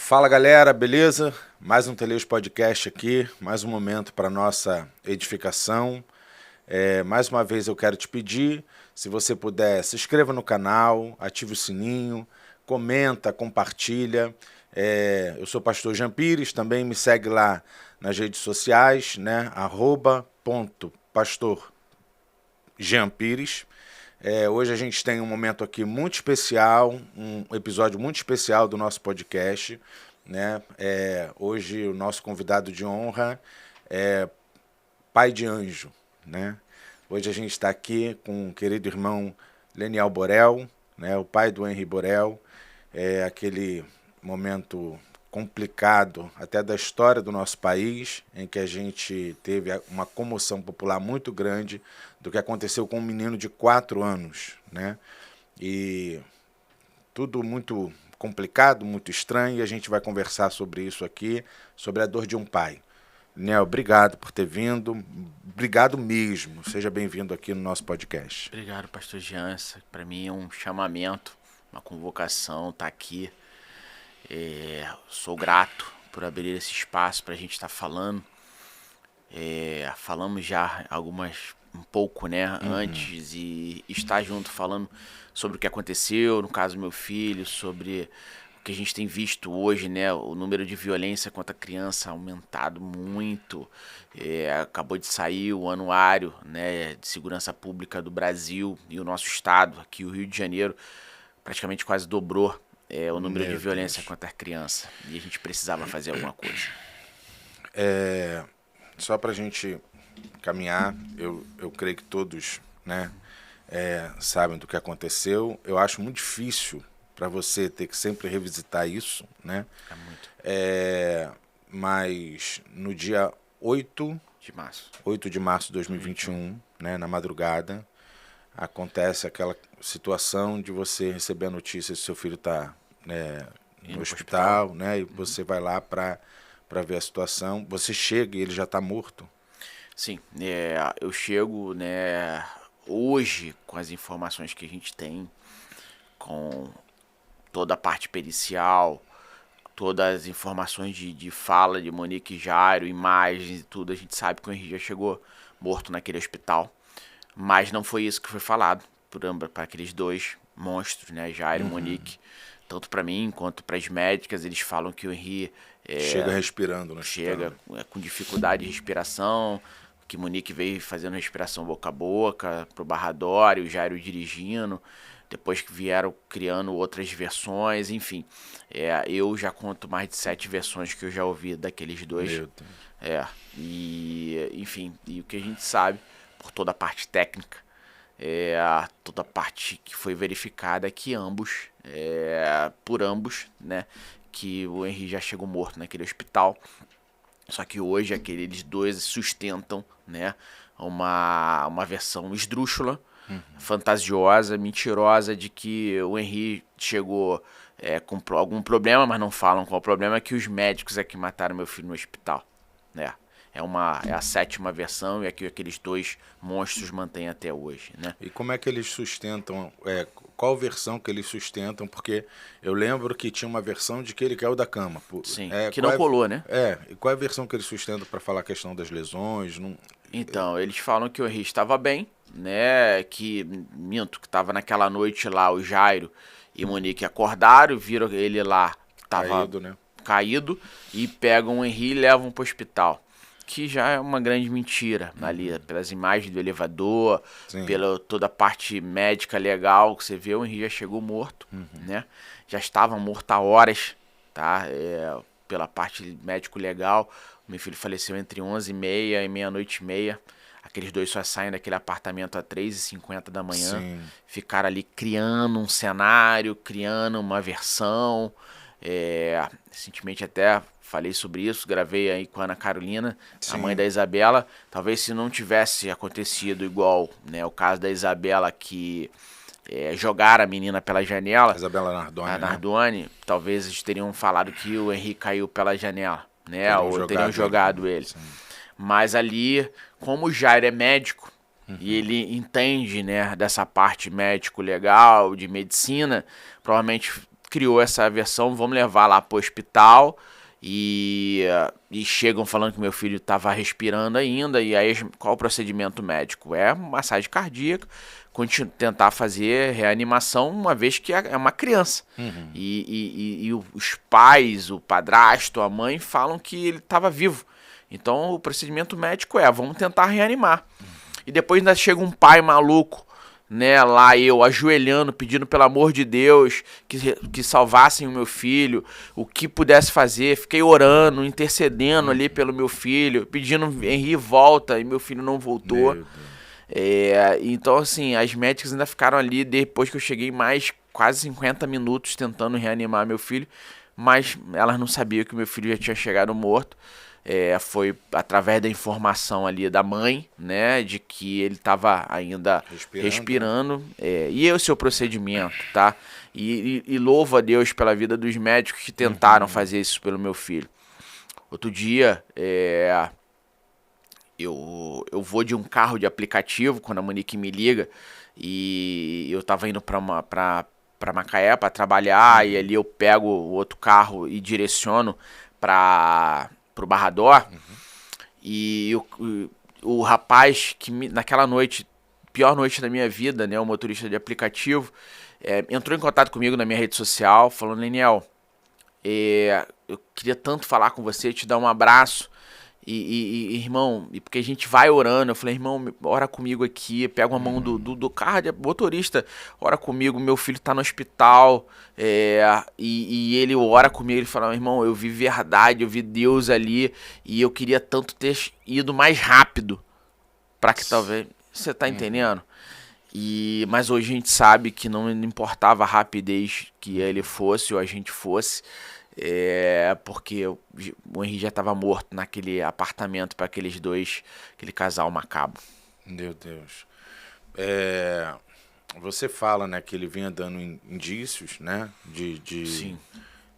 Fala galera, beleza? Mais um Teleus Podcast aqui, mais um momento para nossa edificação. Mais uma vez eu quero te pedir, se você puder, se inscreva no canal, ative o sininho, comenta, compartilha. Eu sou o pastor Jean Pires, também me segue lá nas redes sociais, né? @pastor Jean Pires. Hoje a gente tem um momento aqui muito especial, um episódio muito especial do nosso podcast, né? Hoje o nosso convidado de honra é pai de anjo, né? Hoje a gente está aqui com o querido irmão Leniel Borel, né? O pai do Henry Borel. Aquele momento complicado até da história do nosso país, em que a gente teve uma comoção popular muito grande do que aconteceu com um menino de 4 anos, né? E tudo muito complicado, muito estranho, e a gente vai conversar sobre isso aqui, sobre a dor de um pai. Nel, obrigado por ter vindo, obrigado mesmo, seja bem-vindo aqui no nosso podcast. Obrigado, pastor Jean. Para mim é um chamamento, uma convocação, tá aqui. Sou grato por abrir esse espaço para a gente estar falando. Falamos já um pouco, né, antes, e estar junto falando sobre o que aconteceu, no caso do meu filho, sobre o que a gente tem visto hoje, né, o número de violência contra a criança aumentado muito. Acabou de sair o anuário, né, de segurança pública do Brasil, e o nosso estado, aqui o Rio de Janeiro, praticamente quase dobrou o número de violência contra a criança, e a gente precisava fazer alguma coisa. Só para a gente caminhar, eu creio que todos, né, sabem do que aconteceu. Eu acho muito difícil para você ter que sempre revisitar isso, né? É muito. Mas no dia 8 de março. de março de 2021, né, na madrugada, acontece aquela situação de você receber a notícia que seu filho está no hospital, né, e você vai lá para ver a situação. Você chega e ele já está morto. Sim, eu chego, né, hoje, com as informações que a gente tem, com toda a parte pericial, todas as informações de fala de Monique e Jairo, imagens e tudo, a gente sabe que o Henry já chegou morto naquele hospital. Mas não foi isso que foi falado para aqueles dois monstros, né, Jairo e Monique. Tanto para mim quanto para as médicas, eles falam que o Henry Chega respirando no chega hospital. com dificuldade de respiração, que Monique veio fazendo respiração boca a boca pro barrador, e o Jairo dirigindo. Depois que vieram criando outras versões, enfim. Eu já conto mais de 7 versões que eu já ouvi daqueles dois. Meu Deus. Enfim, e o que a gente sabe, por toda a parte técnica, toda a parte que foi verificada, é que por ambos, né, que o Henry já chegou morto naquele hospital. Só que hoje aqueles dois sustentam, né, uma versão esdrúxula, fantasiosa, mentirosa, de que o Henry chegou com algum problema, mas não falam qual o problema, é que os médicos é que mataram meu filho no hospital, né? É a 7ª versão, e aqueles dois monstros mantêm até hoje, né? E como é que eles sustentam? Qual versão que eles sustentam? Porque eu lembro que tinha uma versão de que ele caiu da cama. Sim, que não colou, né? E qual é a versão que eles sustentam para falar a questão das lesões? Então, eles falam que o Henry estava bem, né? Que estava naquela noite lá, o Jairo e Monique acordaram, viram ele lá, estava caído, e pegam o Henry e levam para o hospital. Que já é uma grande mentira ali, pelas imagens do elevador, pela toda a parte médica legal que você vê. O Henry já chegou morto, né? Já estava morto há horas, tá? Pela parte médico-legal. O meu filho faleceu entre 11h30 e meia-noite e meia. Aqueles dois só saem daquele apartamento às 3h50 da manhã. Sim. Ficaram ali criando um cenário, criando uma versão. Recentemente até falei sobre isso, gravei aí com a Ana Carolina, a mãe da Isabela. Talvez se não tivesse acontecido igual, né, o caso da Isabela, que jogaram a menina pela janela. Isabela Nardoni. A Nardoni, né? Talvez eles teriam falado que o Henry caiu pela janela, né? Ou teriam jogado ele. Sim. Mas ali, como o Jairo é médico, e ele entende, né, dessa parte médico-legal, de medicina, provavelmente criou essa versão, vamos levar lá pro hospital, e chegam falando que meu filho estava respirando ainda, e aí qual o procedimento médico? É massagem cardíaca, tentar fazer reanimação, uma vez que é uma criança. E os pais, o padrasto, a mãe falam que ele estava vivo. Então o procedimento médico vamos tentar reanimar. E depois ainda chega um pai maluco, né, lá eu ajoelhando, pedindo pelo amor de Deus que salvassem o meu filho, o que pudesse fazer, fiquei orando, intercedendo ali pelo meu filho, pedindo Henri volta, e meu filho não voltou. Então assim, as médicas ainda ficaram ali depois que eu cheguei mais quase 50 minutos tentando reanimar meu filho, mas elas não sabiam que meu filho já tinha chegado morto. Foi através da informação ali da mãe, né, de que ele estava ainda respirando e esse é o seu procedimento, tá? E louvo a Deus pela vida dos médicos que tentaram fazer isso pelo meu filho. Outro dia, eu vou de um carro de aplicativo, quando a Monique me liga, e eu tava indo para Macaé para trabalhar, e ali eu pego o outro carro e direciono pro Barrador, e o rapaz que naquela noite, pior noite da minha vida, né, o motorista de aplicativo, entrou em contato comigo na minha rede social, falando: Leniel, eu queria tanto falar com você, te dar um abraço, irmão, porque a gente vai orando. Eu falei: irmão, ora comigo aqui, pega a mão do carro de motorista, ora comigo, meu filho tá no hospital, e ele ora comigo, ele fala: irmão, eu vi verdade, eu vi Deus ali, e eu queria tanto ter ido mais rápido, pra que talvez, você tá entendendo? Mas hoje a gente sabe que não importava a rapidez que ele fosse ou a gente fosse, porque o Henri já estava morto naquele apartamento para aquele casal macabro. Meu Deus. Você fala, né, que ele vinha dando indícios, né, Sim.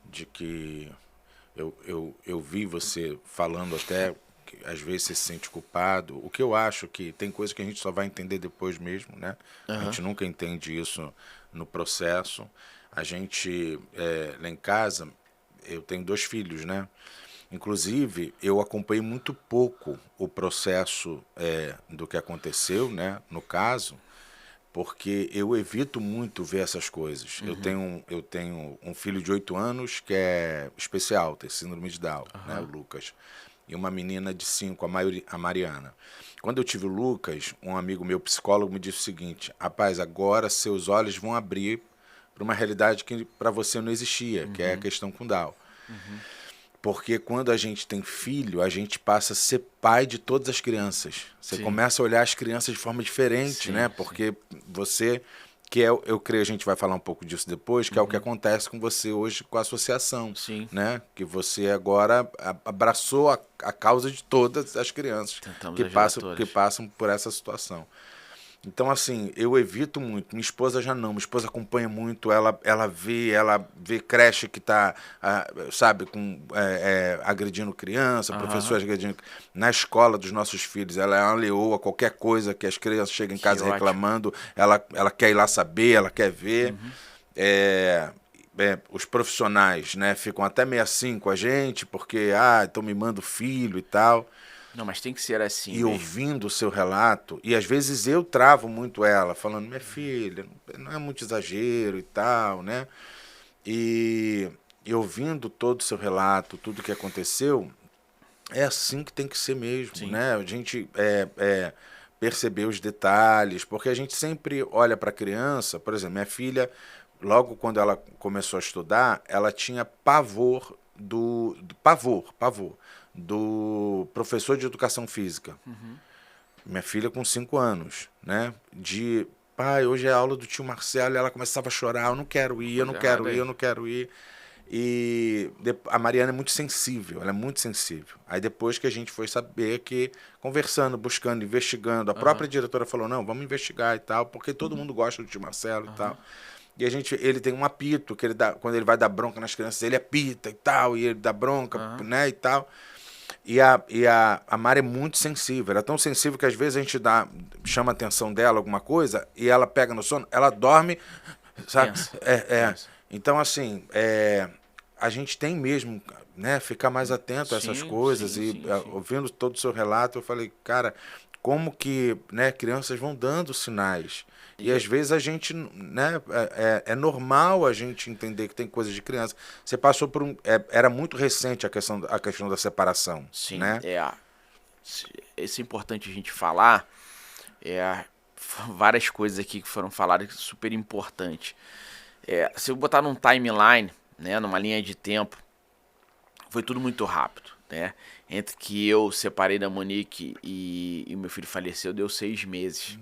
de que eu vi você falando até que às vezes você se sente culpado. O que eu acho que tem coisa que a gente só vai entender depois mesmo, né? A gente nunca entende isso no processo. A gente, lá em casa, eu tenho 2 filhos, né? Inclusive, eu acompanhei muito pouco o processo do que aconteceu, né? No caso, porque eu evito muito ver essas coisas. Eu tenho um filho de 8 anos que é especial, tem síndrome de Down, né? O Lucas. E uma menina de 5, a Mariana. Quando eu tive o Lucas, um amigo meu, psicólogo, me disse o seguinte: rapaz, agora seus olhos vão abrir para uma realidade que para você não existia, que é a questão com Down. Porque quando a gente tem filho, a gente passa a ser pai de todas as crianças. Você começa a olhar as crianças de forma diferente, né? Porque você, que eu creio, a gente vai falar um pouco disso depois, que é o que acontece com você hoje com a associação, né? Que você agora abraçou a causa de todas as crianças que passam por essa situação. Então, assim, eu evito muito. Minha esposa já não. Minha esposa acompanha muito. Ela vê creche que está, sabe, agredindo criança, professores agredindo. Na escola dos nossos filhos, ela é uma leoa. Qualquer coisa que as crianças chegam em casa reclamando, ela quer ir lá saber, ela quer ver. Os profissionais, né, ficam até meio assim com a gente, porque, estão mimando o filho e tal. Não, mas tem que ser assim. E ouvindo o seu relato, e às vezes eu travo muito ela, falando: minha filha, não é muito exagero e tal, né? E ouvindo todo o seu relato, tudo que aconteceu, é assim que tem que ser mesmo, né? A gente perceber os detalhes, porque a gente sempre olha para a criança. Por exemplo, minha filha, logo quando ela começou a estudar, ela tinha pavor do professor de educação física. Minha filha com 5 anos, né? Pai, hoje é a aula do tio Marcelo, e ela começava a chorar: eu não quero ir, eu não quero ir, eu não quero ir. E a Mariana é muito sensível, ela é muito sensível. Aí depois que a gente foi saber que, conversando, buscando, investigando, a própria diretora falou: não, vamos investigar e tal, porque todo mundo gosta do tio Marcelo e tal. E ele tem um apito, que ele dá, quando ele vai dar bronca nas crianças, ele apita e tal, e ele dá bronca, né, e tal. E a Mari é muito sensível, ela é tão sensível que às vezes a gente chama a atenção dela, alguma coisa, e ela pega no sono, ela dorme, sabe? Então, assim, a gente tem mesmo, né, ficar mais atento a essas coisas. Sim. Ouvindo todo o seu relato, eu falei, cara, como que, né, crianças vão dando sinais. E às vezes a gente, né, é normal a gente entender que tem coisas de criança. Você passou por era muito recente a questão da separação. Sim, né? Isso é importante a gente falar. Várias coisas aqui que foram faladas super importantes. Se eu botar num timeline, né, numa linha de tempo, foi tudo muito rápido, né? Entre que eu separei da Monique e meu filho faleceu, deu 6 meses.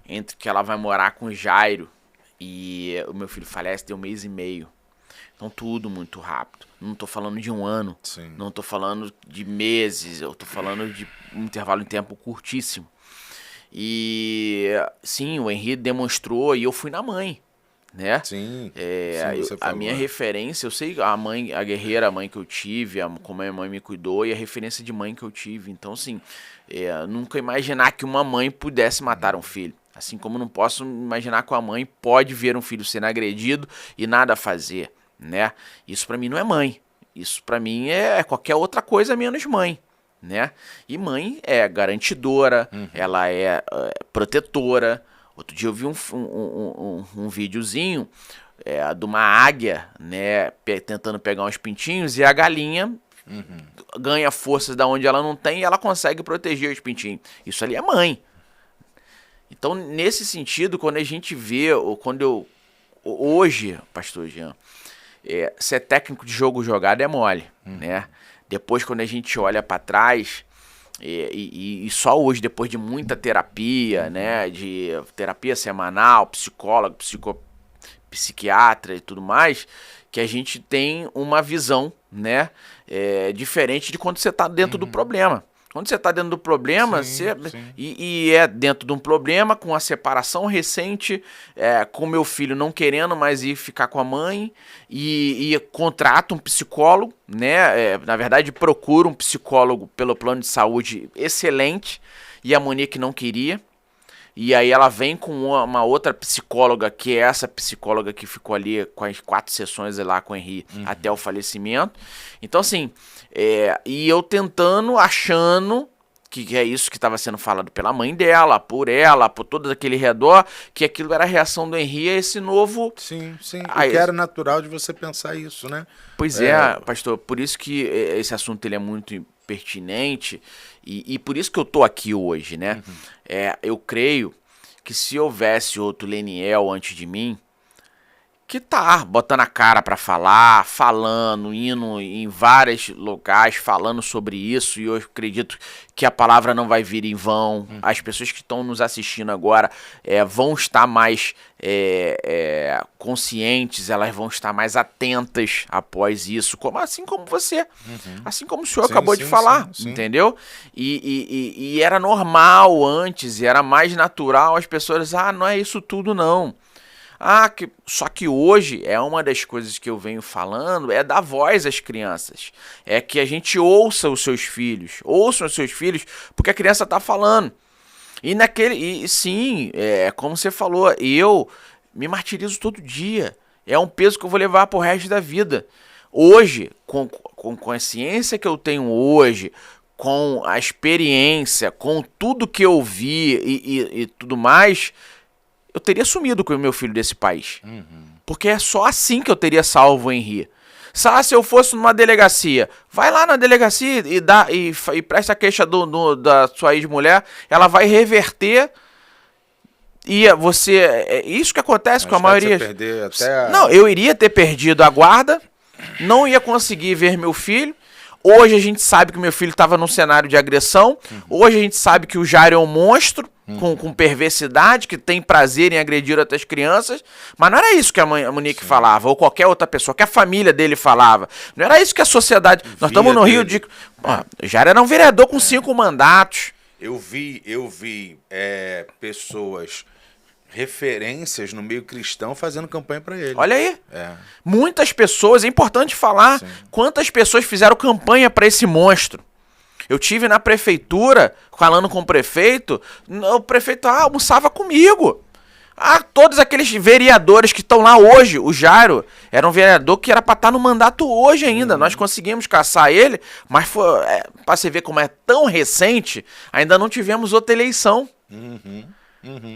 Entre que ela vai morar com o Jairo e o meu filho falece, deu 1 mês e meio. Então tudo muito rápido. Não tô falando de 1 ano, Sim. Não tô falando de meses, eu tô falando de um intervalo de tempo curtíssimo. E sim, o Henri demonstrou e eu fui na mãe, né? Sim, a minha referência, eu sei a mãe, a guerreira, a mãe que eu tive, como a minha mãe me cuidou e a referência de mãe que eu tive. Então, assim, nunca imaginar que uma mãe pudesse matar um filho. Assim como não posso imaginar que uma mãe pode ver um filho sendo agredido e nada fazer, né? Isso pra mim não é mãe. Isso pra mim é qualquer outra coisa menos mãe, né? E mãe é garantidora, ela é protetora. Outro dia eu vi um videozinho de uma águia, né, tentando pegar uns pintinhos e a galinha ganha forças da onde ela não tem e ela consegue proteger os pintinhos. Isso ali é mãe. Então, nesse sentido, quando a gente vê, hoje, pastor Jean, ser técnico de jogo jogado é mole, né? Depois, quando a gente olha para trás, e só hoje, depois de muita terapia, né? De terapia semanal, psicólogo, psiquiatra e tudo mais, que a gente tem uma visão, né? Diferente de quando você está dentro do problema. Quando você está dentro do problema, e é dentro de um problema, com a separação recente, com meu filho não querendo mais ir ficar com a mãe, e contrata um psicólogo, né? Na verdade, procura um psicólogo pelo plano de saúde excelente, e a Monique não queria. E aí ela vem com uma outra psicóloga, que é essa psicóloga que ficou ali com as 4 sessões lá com o Henri até o falecimento. Então, assim, e eu tentando, achando que é isso que estava sendo falado pela mãe dela, por todo aquele redor, que aquilo era a reação do Henri a esse novo... Sim. E que era natural de você pensar isso, né? Pois pastor, por isso que esse assunto ele é muito pertinente e por isso que eu tô aqui hoje, né? Eu creio que se houvesse outro Leniel antes de mim, que tá botando a cara para falar, falando, indo em vários locais, falando sobre isso, e eu acredito que a palavra não vai vir em vão. As pessoas que estão nos assistindo agora vão estar mais conscientes, elas vão estar mais atentas após isso, assim como você, assim como o senhor acabou de falar, entendeu? E era normal antes, e era mais natural as pessoas, não é isso tudo não. Só que hoje é uma das coisas que eu venho falando, é dar voz às crianças. É que a gente ouçam os seus filhos, porque a criança está falando. Sim, como você falou, eu me martirizo todo dia. É um peso que eu vou levar pro resto da vida. Hoje, com consciência que eu tenho hoje, com a experiência, com tudo que eu vi e tudo mais, eu teria sumido com o meu filho desse país. Porque é só assim que eu teria salvo o Henri. Se eu fosse numa delegacia, vai lá na delegacia e presta a queixa da sua ex-mulher, ela vai reverter e você... É isso que acontece com a maioria. Não, eu iria ter perdido a guarda, não ia conseguir ver meu filho. Hoje a gente sabe que meu filho estava num cenário de agressão. Hoje a gente sabe que o Jairo é um monstro com perversidade, que tem prazer em agredir outras crianças. Mas não era isso que a Monique falava, ou qualquer outra pessoa, que a família dele falava. Não era isso que a sociedade... Nós estamos no Rio de... Jairo era um vereador com 5 mandatos. Eu vi pessoas... referências no meio cristão fazendo campanha para ele. Olha aí. Muitas pessoas, é importante falar, quantas pessoas fizeram campanha para esse monstro. Eu tive na prefeitura, falando com o prefeito almoçava comigo. Todos aqueles vereadores que estão lá hoje, o Jairo era um vereador que era para estar no mandato hoje ainda. Nós conseguimos caçar ele, mas para você ver como é tão recente, ainda não tivemos outra eleição.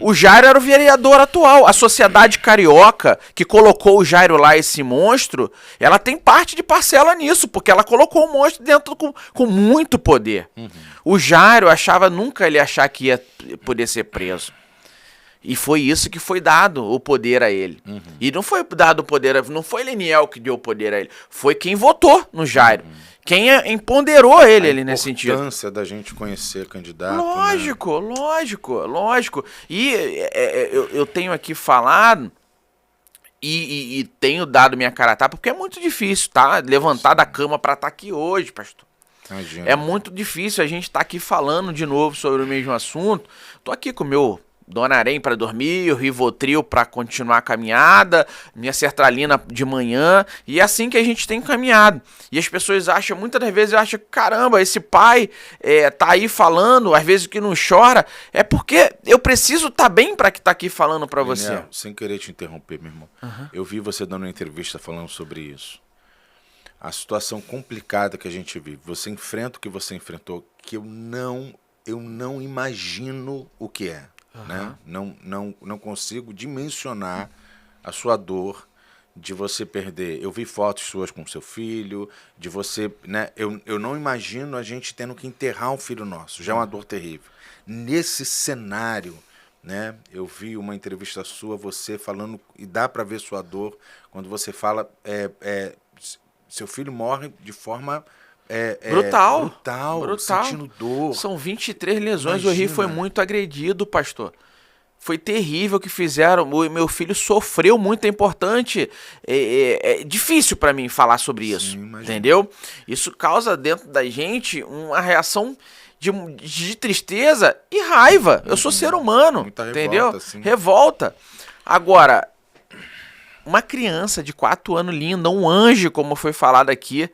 O Jairo era o vereador atual. A sociedade carioca que colocou o Jairo lá, esse monstro, ela tem parte de parcela nisso, porque ela colocou o monstro dentro com muito poder. O Jairo nunca ele achar que ia poder ser preso. E foi isso que foi dado, o poder a ele. E não foi dado o poder, não foi Leniel que deu o poder a ele. Foi quem votou no Jairo. Quem empoderou ele ali nesse sentido. A importância da gente conhecer candidato. Lógico, né? lógico. E eu tenho aqui falado e tenho dado minha cara a tapa, porque é muito difícil, tá? Levantar da cama para estar aqui hoje, pastor. Imagina. É muito difícil a gente estar aqui falando de novo sobre o mesmo assunto. Tô aqui com o meu Donarém para dormir, o Rivotril para continuar a caminhada, minha sertralina de manhã, e é assim que a gente tem caminhado. E as pessoas acham, muitas das vezes acham, caramba, esse pai tá aí falando, às vezes que não chora, é porque eu preciso estar bem para que tá aqui falando para você. Sem querer te interromper, meu irmão. Eu vi você dando uma entrevista falando sobre isso. A situação complicada que a gente vive, você enfrenta o que você enfrentou, que eu não imagino o que é. Né? Não consigo dimensionar a sua dor de você perder. Eu vi fotos suas com seu filho, de você, né? Eu não imagino a gente tendo que enterrar um filho nosso. Já é uma dor terrível. Nesse cenário, né? Eu vi uma entrevista sua, você falando, e dá para ver sua dor quando você fala, seu filho morre de forma brutal, sentindo dor. São 23 lesões. Imagina. O Rio foi muito agredido, pastor. Foi terrível o que fizeram. O meu filho sofreu muito, é importante. É difícil para mim falar sobre isso. Sim, entendeu? Isso causa dentro da gente uma reação de tristeza e raiva. Eu sou ser humano, muita entendeu? Revolta. Agora, uma criança de 4 anos linda, um anjo, como foi falado aqui,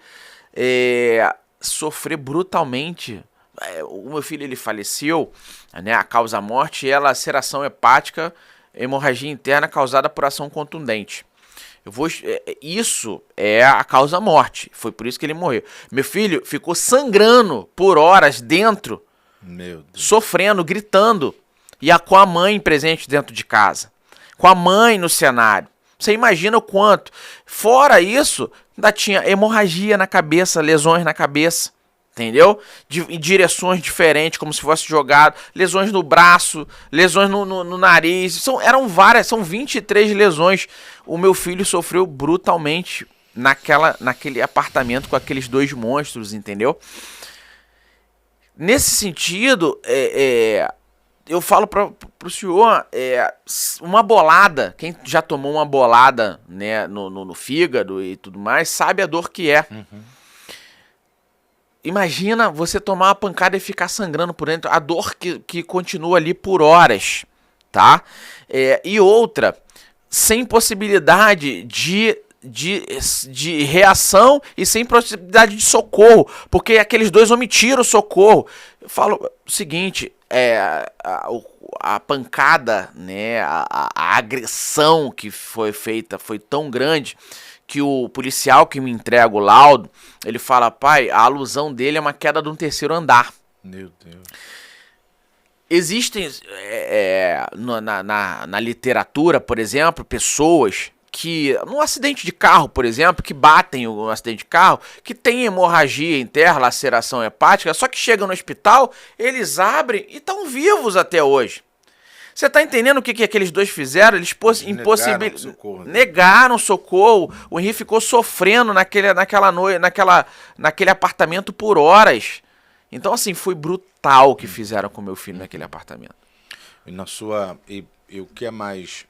sofrer brutalmente. O meu filho, ele faleceu, né, a causa-morte é laceração hepática, hemorragia interna causada por ação contundente. Isso é a causa-morte, foi por isso que ele morreu. Meu filho ficou sangrando por horas dentro, sofrendo, gritando, e com a mãe presente dentro de casa, com a mãe no cenário. Você imagina o quanto. Fora isso, ainda tinha hemorragia na cabeça, lesões na cabeça, entendeu? Em direções diferentes, como se fosse jogado. Lesões no braço, lesões no nariz. Eram várias, são 23 lesões. O meu filho sofreu brutalmente naquele apartamento com aqueles 2 monstros, entendeu? Nesse sentido, eu falo pro senhor, uma bolada, quem já tomou uma bolada, né, no fígado e tudo mais, sabe a dor que é. Imagina você tomar uma pancada e ficar sangrando por dentro, a dor que continua ali por horas, tá? E outra, sem possibilidade de reação e sem possibilidade de socorro, porque aqueles 2 omitiram o socorro. Eu falo o seguinte, a pancada, né, a agressão que foi feita foi tão grande que o policial que me entrega o laudo, ele fala, pai, a alusão dele é uma queda de um 3º andar. Meu Deus. Existem na literatura, por exemplo, pessoas que, num acidente de carro, por exemplo, que batem um acidente de carro, que tem hemorragia interna, laceração hepática, só que chegam no hospital, eles abrem e estão vivos até hoje. Você tá entendendo o que aqueles 2 fizeram? Eles negaram socorro. O Henrique ficou sofrendo naquele apartamento por horas. Então, assim, foi brutal o que fizeram com meu filho naquele apartamento. E o que é mais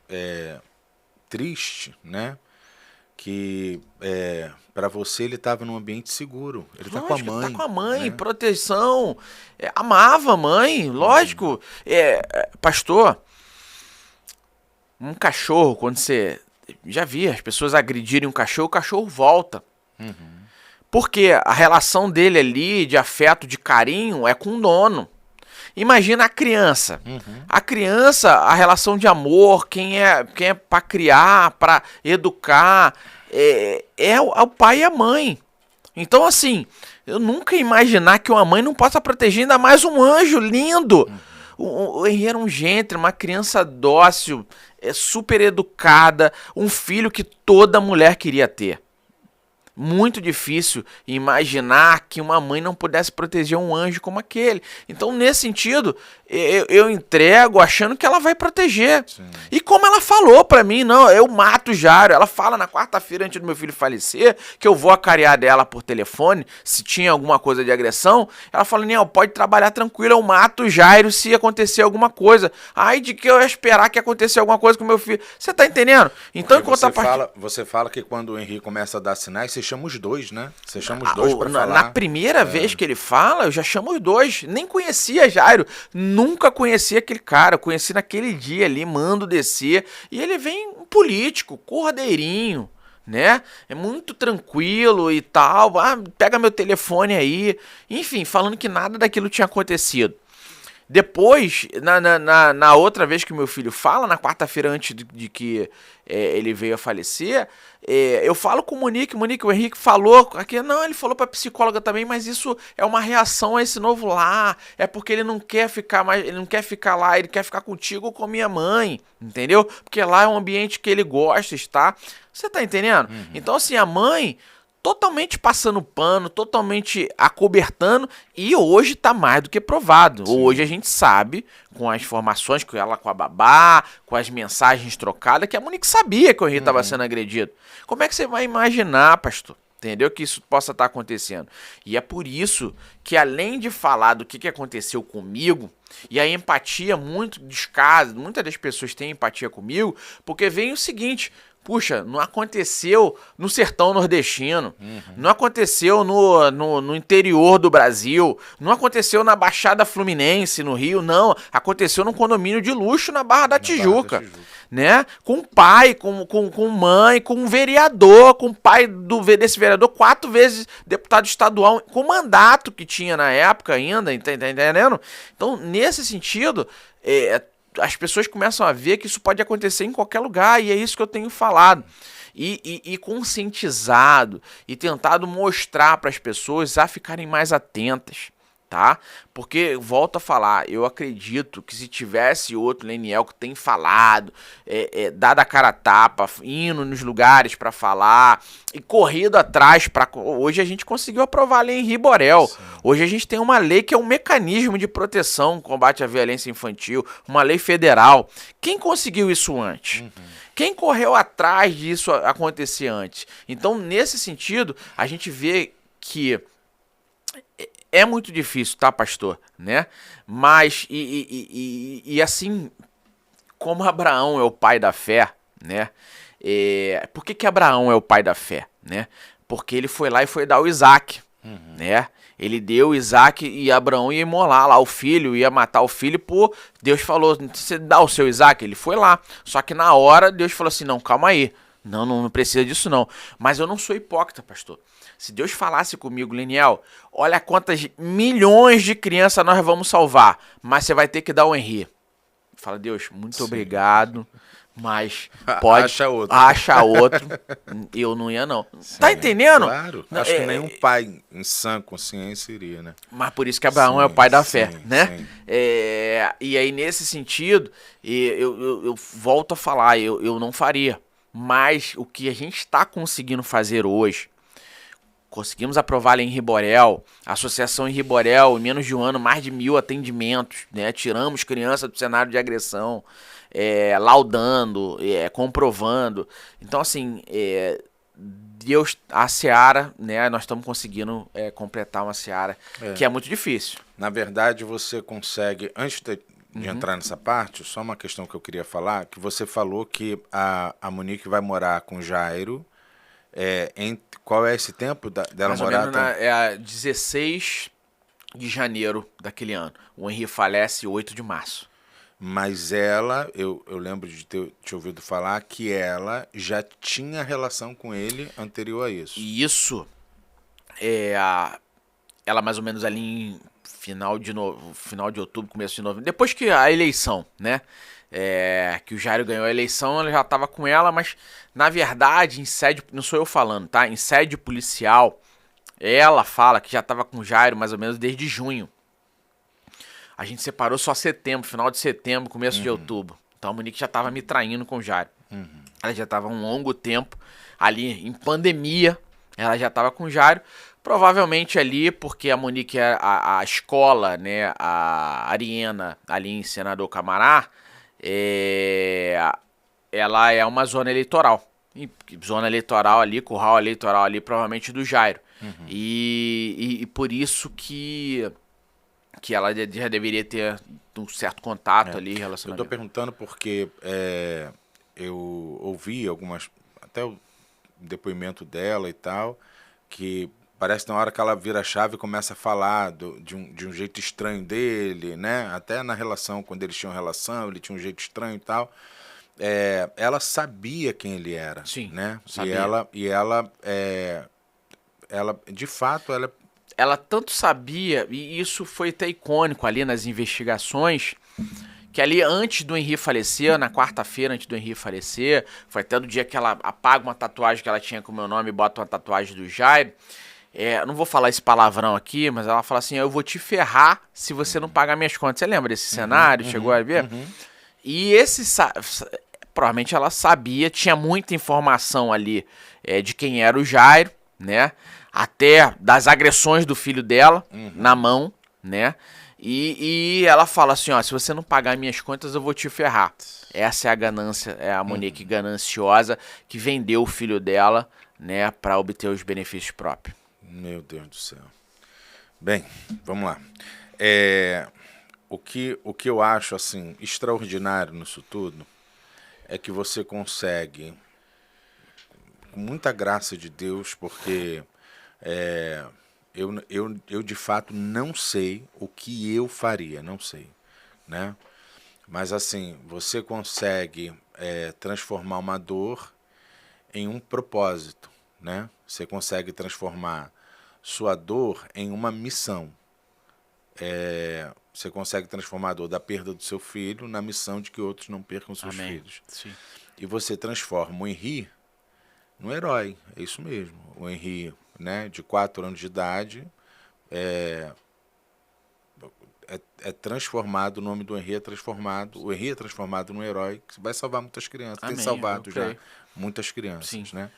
triste, né? Que para você ele estava num ambiente seguro. Ele está com a mãe. Tá com a mãe, né? Proteção. Amava a mãe, lógico. Pastor, um cachorro, quando você já vi as pessoas agredirem um cachorro, o cachorro volta. Porque a relação dele ali, de afeto, de carinho, é com o dono. Imagina a criança. A criança, a relação de amor, quem é para criar, para educar, é o pai e a mãe. Então, assim, eu nunca ia imaginar que uma mãe não possa proteger ainda mais um anjo lindo. O Henri era um gentleman, uma criança dócil, super educada, um filho que toda mulher queria ter. Muito difícil imaginar que uma mãe não pudesse proteger um anjo como aquele. Então, nesse sentido, eu entrego achando que ela vai proteger. Sim. E como ela falou pra mim, não, eu mato o Jairo. Ela fala na quarta-feira antes do meu filho falecer, que eu vou acarear dela por telefone, se tinha alguma coisa de agressão. Ela fala, Niel, pode trabalhar tranquilo, eu mato o Jairo se acontecer alguma coisa. Ai, de que eu ia esperar que acontecesse alguma coisa com o meu filho. Você tá entendendo? Então, enquanto você fala que quando o Henri começa a dar sinais, você chama os dois, né? Você chama os dois pra falar. Na primeira vez que ele fala, eu já chamo os dois. Nem conhecia Jairo. Nunca conheci aquele cara. Eu conheci naquele dia ali, mando descer. E ele vem um político, cordeirinho, né? É muito tranquilo e tal. Ah, pega meu telefone aí. Enfim, falando que nada daquilo tinha acontecido. Depois, na outra vez que meu filho fala, na quarta-feira antes de que ele veio a falecer, eu falo com o Monique, o Henrique falou, aqui, não, ele falou pra psicóloga também, mas isso é uma reação a esse novo lar, é porque ele não quer ficar mais, ele não quer ficar lá, ele quer ficar contigo ou com minha mãe, entendeu? Porque lá é um ambiente que ele gosta, está? Você tá entendendo? Então, assim, a mãe totalmente passando pano, totalmente acobertando, e hoje tá mais do que provado. Sim. Hoje a gente sabe, com as informações, com ela, com a babá, com as mensagens trocadas, que a Monique sabia que o Henri estava sendo agredido. Como é que você vai imaginar, pastor? Entendeu? Que isso possa estar acontecendo. E é por isso que, além de falar do que aconteceu comigo, e a empatia, muitas das pessoas têm empatia comigo, porque vem o seguinte: puxa, não aconteceu no sertão nordestino, não aconteceu no interior do Brasil, não aconteceu na Baixada Fluminense, no Rio, não. Aconteceu num condomínio de luxo na Barra da Tijuca, né? Com pai, com mãe, com um vereador, com o pai desse vereador, 4 vezes deputado estadual, com mandato que tinha na época ainda, tá entendendo? Então, nesse sentido, as pessoas começam a ver que isso pode acontecer em qualquer lugar, e é isso que eu tenho falado. E conscientizado, e tentado mostrar para as pessoas a ficarem mais atentas, tá? Porque, volto a falar, eu acredito que se tivesse outro Leniel que tem falado, dado a cara a tapa, indo nos lugares para falar e corrido atrás para... Hoje a gente conseguiu aprovar a lei Henri Borel. Sim. Hoje a gente tem uma lei que é um mecanismo de proteção, combate à violência infantil, uma lei federal. Quem conseguiu isso antes? Quem correu atrás disso acontecer antes? Então, nesse sentido, a gente vê que é muito difícil, tá, pastor? Né? Mas, assim, como Abraão é o pai da fé, né? Por que Abraão é o pai da fé? Né? Porque ele foi lá e foi dar o Isaac, né? Ele deu o Isaac e Abraão ia imolar lá o filho, ia matar o filho, por Deus falou, você dá o seu Isaac? Ele foi lá. Só que na hora Deus falou assim, não, calma aí. Não precisa disso não. Mas eu não sou hipócrita, pastor. Se Deus falasse comigo, Leniel, olha quantas milhões de crianças nós vamos salvar, mas você vai ter que dar o Henri. Fala, Deus, muito obrigado, mas pode... Acha outro. Eu não ia, não. Sim, tá entendendo? Claro. Acho que nenhum pai em sã consciência iria, né? Mas por isso que Abraão é o pai da fé, né? Sim. E aí, nesse sentido, eu volto a falar, eu não faria. Mas o que a gente está conseguindo fazer hoje, conseguimos aprovar a Henri Borel, a Associação Henri Borel, em menos de um ano, mais de 1000 atendimentos, né? Tiramos criança do cenário de agressão, laudando, comprovando. Então, assim, Deus, a seara, né? Nós estamos conseguindo completar uma seara que é muito difícil. Na verdade, você consegue, antes de entrar nessa parte, só uma questão que eu queria falar, que você falou que a Monique vai morar com Jairo. Qual é esse tempo dela morar? É 16 de janeiro daquele ano. O Henri falece 8 de março. Mas ela, eu lembro de ter te ouvido falar que ela já tinha relação com ele anterior a isso. Isso. Ela mais ou menos ali final de outubro, começo de novembro, depois que a eleição, né? Que o Jairo ganhou a eleição, ela já tava com ela, mas na verdade, em sede, não sou eu falando, tá? Em sede policial, ela fala que já tava com o Jairo mais ou menos desde junho. A gente separou só setembro, final de setembro, começo de outubro. Então a Monique já tava me traindo com o Jairo. Ela já tava um longo tempo ali em pandemia, ela já tava com o Jairo. Provavelmente ali, porque a Monique, a escola, né, a Ariena, ali em Senador Camará, ela é uma zona eleitoral. Zona eleitoral ali, curral eleitoral ali, provavelmente do Jairo. E por isso que ela já deveria ter um certo contato ali, relacionamento. Eu tô perguntando porque eu ouvi até o depoimento dela e tal, que parece que na hora que ela vira a chave começa a falar de um jeito estranho dele, né? Até na relação, quando eles tinham relação, ele tinha um jeito estranho e tal. Ela sabia quem ele era. Sim, né? sabia. E ela, de fato, ela tanto sabia, e isso foi até icônico ali nas investigações, que ali antes do Henri falecer, na quarta-feira antes do Henri falecer, foi até do dia que ela apaga uma tatuagem que ela tinha com o meu nome e bota uma tatuagem do Jairo. Não vou falar esse palavrão aqui, mas ela fala assim: eu vou te ferrar se você não pagar minhas contas. Você lembra desse cenário? Chegou a ver? E provavelmente ela sabia, tinha muita informação ali de quem era o Jairo, né? Até das agressões do filho dela na mão, né? E ela fala assim, ó, se você não pagar minhas contas, eu vou te ferrar. Essa é a ganância, é a Monique gananciosa que vendeu o filho dela, né, para obter os benefícios próprios. Meu Deus do céu. Bem, vamos lá. O que eu acho, assim, extraordinário nisso tudo é que você consegue, com muita graça de Deus, porque eu de fato não sei o que eu faria, não sei, né? Mas assim, você consegue transformar uma dor em um propósito, né? Você consegue transformar sua dor em uma missão. Você consegue transformar a dor da perda do seu filho na missão de que outros não percam seus filhos. Sim. E você transforma o Henri no herói, é isso mesmo. O Henri, né, de 4 anos de idade, é transformado, o nome do Henri é transformado, o Henri é transformado num herói que vai salvar muitas crianças. Amém, tem salvado já muitas crianças. Sim. Né?